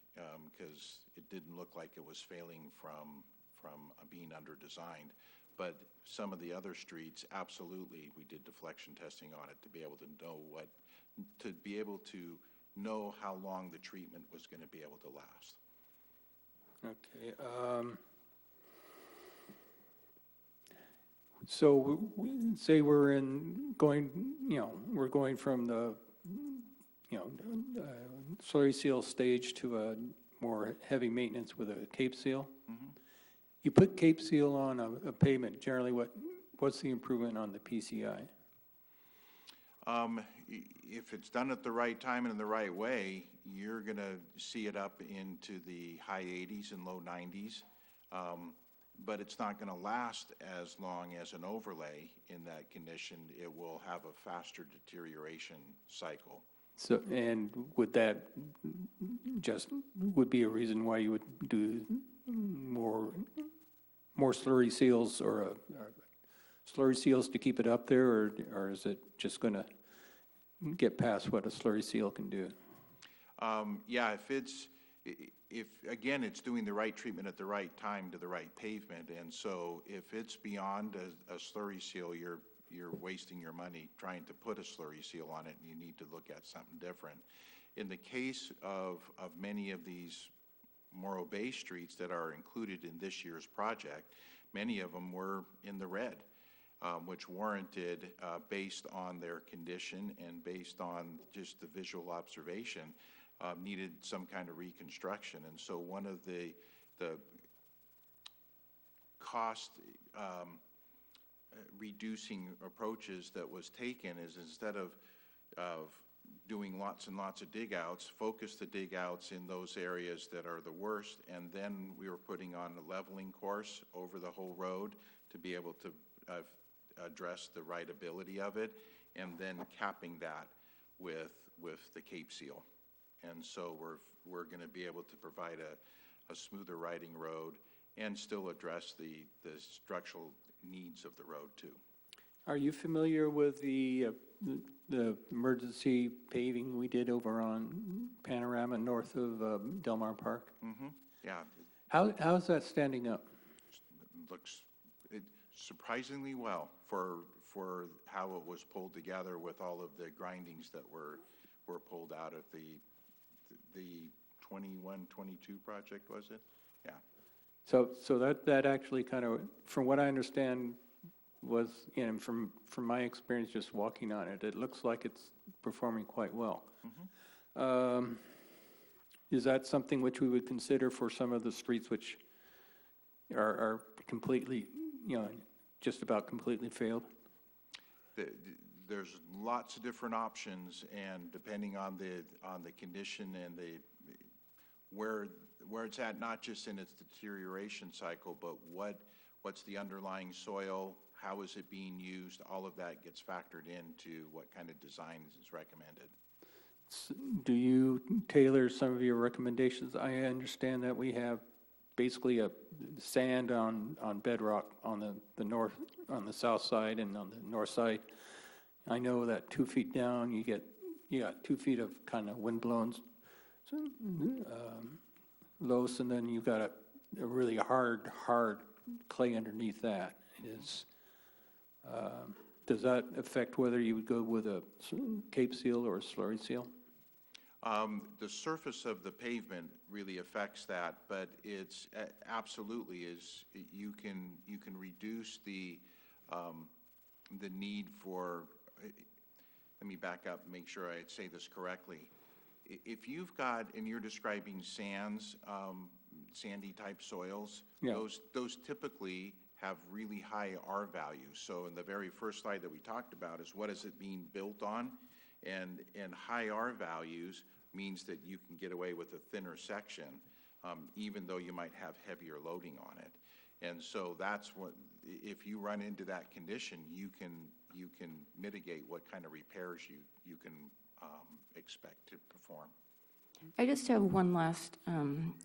S4: because it didn't look like it was failing from being under-designed. But some of the other streets, absolutely, we did deflection testing on it to be able to know how long the treatment was going to be able to last.
S3: Okay. So say we're going from the, slurry seal stage to a more heavy maintenance with a cape seal.
S4: Mm-hmm.
S3: You put cape seal on a pavement, generally what's the improvement on the PCI?
S4: If it's done at the right time and in the right way, you're going to see it up into the high 80s and low 90s. But it's not going to last as long as an overlay in that condition. It will have a faster deterioration cycle.
S3: So, and would that would be a reason why you would do more slurry seals or slurry seals to keep it up there, or is it just going to get past what a slurry seal can do?
S4: Yeah, if again, it's doing the right treatment at the right time to the right pavement, and so if it's beyond a slurry seal, you're wasting your money trying to put a slurry seal on it, and you need to look at something different. In the case of many of these Morro Bay streets that are included in this year's project, many of them were in the red, which warranted, based on their condition and based on just the visual observation, needed some kind of reconstruction. And so one of the cost reducing approaches that was taken is, instead of doing lots and lots of dig outs, focus the dig outs in those areas that are the worst, and then we were putting on a leveling course over the whole road to be able to address the rideability of it, and then capping that with the cape seal. And so we're going to be able to provide a smoother riding road and still address the structural needs of the road too.
S3: Are you familiar with the emergency paving we did over on Panorama north of Del Mar Park?
S4: Mm-hmm. Yeah.
S3: How's that standing up?
S4: Looks surprisingly well for how it was pulled together with all of the grindings that were pulled out of the 21-22 project, was it? Yeah.
S3: So that actually kind of, from what I understand, was, from my experience just walking on it, it looks like it's performing quite well. Mm-hmm. Is that something which we would consider for some of the streets which are completely, just about completely failed?
S4: There's lots of different options, and depending on the condition and where it's at, not just in its deterioration cycle, but what's the underlying soil, how is it being used, all of that gets factored into what kind of design is recommended.
S3: Do you tailor some of your recommendations? I understand that we have basically a sand on bedrock on the south side, and on the north side, I know that 2 feet down you get you got 2 feet of kind of wind-blown loess, and then you've got a really hard clay underneath that. Does that affect whether you would go with a Cape seal or a slurry seal?
S4: The surface of the pavement really affects that, but it's absolutely is, you can reduce the need for, let me back up and make sure I say this correctly. If you've got, and you're describing sands, sandy type soils,
S3: Yeah.
S4: those typically have really high R values. So in the very first slide that we talked about is what is it being built on? And high R values means that you can get away with a thinner section, even though you might have heavier loading on it. And so that's what, if you run into that condition, you can mitigate what kind of repairs you can expect to perform.
S1: I just have one last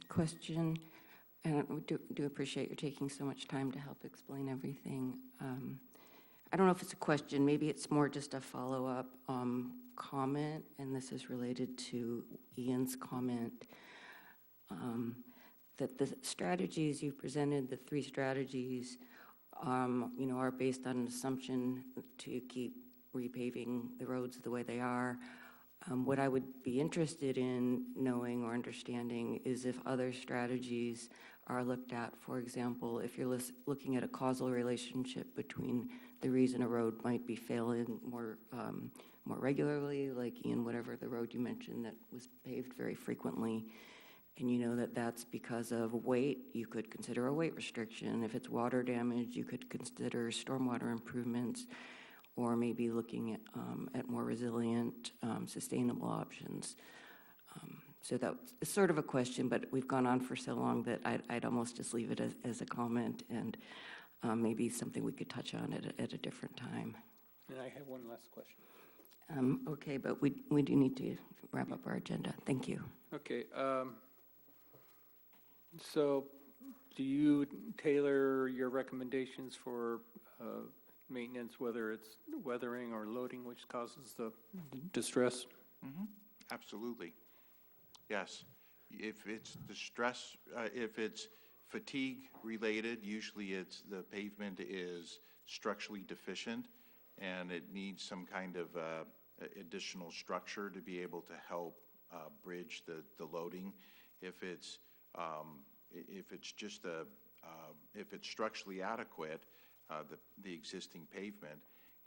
S1: question, and I do appreciate you taking so much time to help explain everything. I don't know if it's a question, maybe it's more just a follow-up comment, and this is related to Ian's comment, that the strategies you presented, the 3 strategies, are based on an assumption to keep repaving the roads the way they are. What I would be interested in knowing or understanding is if other strategies are looked at. For example, if you're looking at a causal relationship between the reason a road might be failing more regularly, like Ian, whatever the road you mentioned that was paved very frequently, and you know that that's because of weight, you could consider a weight restriction. If it's water damage, you could consider stormwater improvements, or maybe looking at more resilient, sustainable options. So that's sort of a question, but we've gone on for so long that I'd almost just leave it as a comment, and maybe something we could touch on at a different time.
S3: And I have one last question.
S1: Okay, but we do need to wrap up our agenda. Thank you.
S3: Okay, so do you tailor your recommendations for maintenance, whether it's weathering or loading, which causes the distress?
S4: Absolutely. Yes. If it's distress, if it's fatigue related, usually it's the pavement is structurally deficient and it needs some kind of additional structure to be able to help bridge the loading. If it's just if it's structurally adequate, the existing pavement,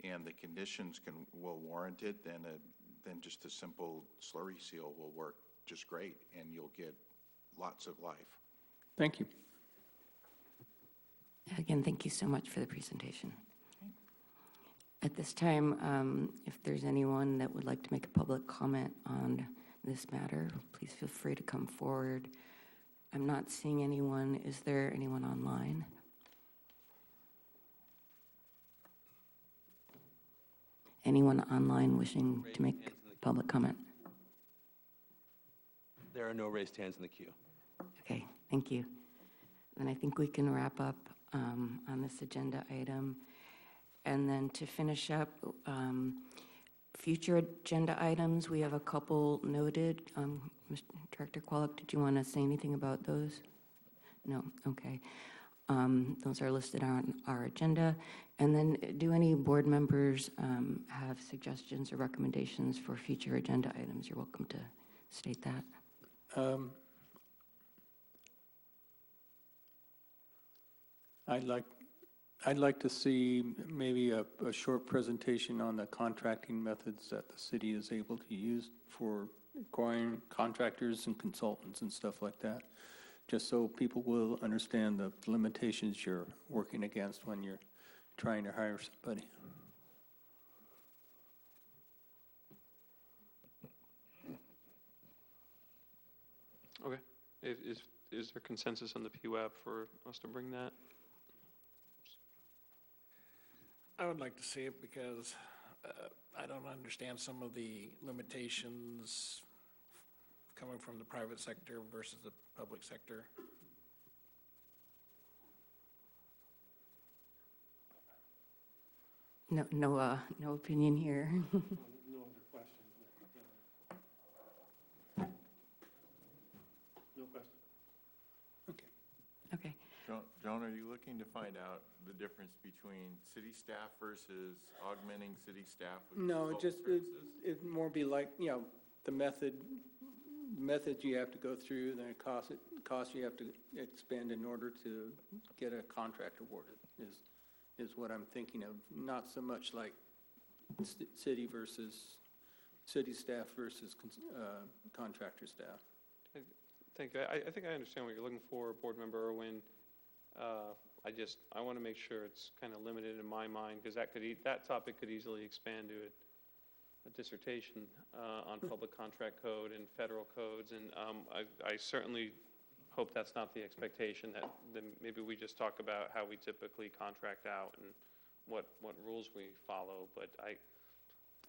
S4: and the conditions will warrant it, then just a simple slurry seal will work just great, and you'll get lots of life.
S3: Thank you.
S1: Again, thank you so much for the presentation. At this time, if there's anyone that would like to make a public comment on this matter, please feel free to come forward. I'm not seeing anyone. Is there anyone online? Anyone online wishing to make public comment?
S9: There are no raised hands in the queue.
S1: Okay, thank you. Then I think we can wrap up on this agenda item. And then to finish up, future agenda items, we have a couple noted. Mr. Director Qualick, did you want to say anything about those? No, okay. Those are listed on our agenda. And then do any board members have suggestions or recommendations for future agenda items? You're welcome to state that.
S3: I'd like to see maybe a short presentation on the contracting methods that the city is able to use for acquiring contractors and consultants and stuff like that, just so people will understand the limitations you're working against when you're trying to hire somebody.
S2: Okay. Is there consensus on the PWAB for us to bring that?
S12: I would like to see it because I don't understand some of the limitations coming from the private sector versus the public sector.
S1: No opinion here.
S8: No other questions.
S13: Joan, are you looking to find out the difference between city staff versus augmenting city staff with
S3: No, it
S13: consultant
S3: just,
S13: services?
S3: it'd more be like, the methods you have to go through, the cost you have to expend in order to get a contract awarded is what I'm thinking of. Not so much like city staff versus contractor staff.
S2: Thank you. I think I understand what you're looking for, Board Member Irwin. I want to make sure it's kind of limited in my mind, because that topic could easily expand to a dissertation on public contract code and federal codes, and I certainly hope that's not the expectation, that maybe we just talk about how we typically contract out and what rules we follow, but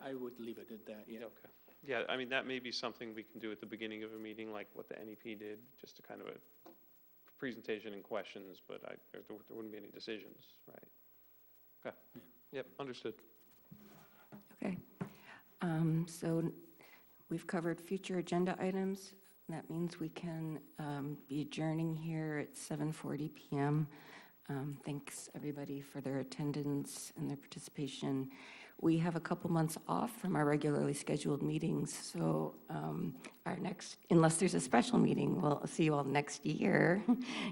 S3: I would leave it at that, yeah.
S2: Okay. Yeah, I mean, that may be something we can do at the beginning of a meeting, like what the NEP did, just to kind of a presentation and questions, but there wouldn't be any decisions, right? Okay. Yep, understood.
S1: Okay. So we've covered future agenda items. That means we can be adjourning here at 7:40 p.m. Thanks, everybody, for their attendance and their participation. We have a couple months off from our regularly scheduled meetings, so our next, unless there's a special meeting, we'll see you all next year,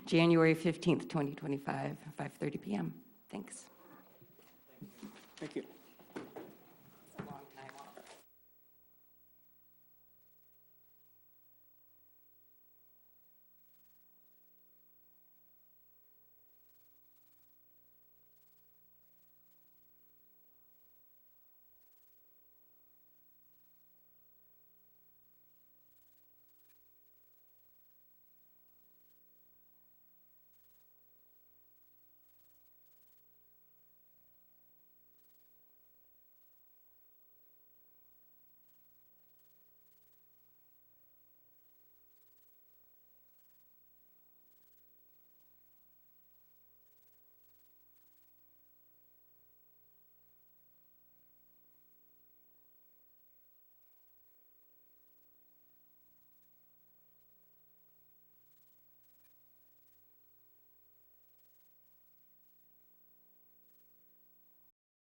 S1: January 15th, 2025, 5:30 p.m. Thanks.
S3: Thank you.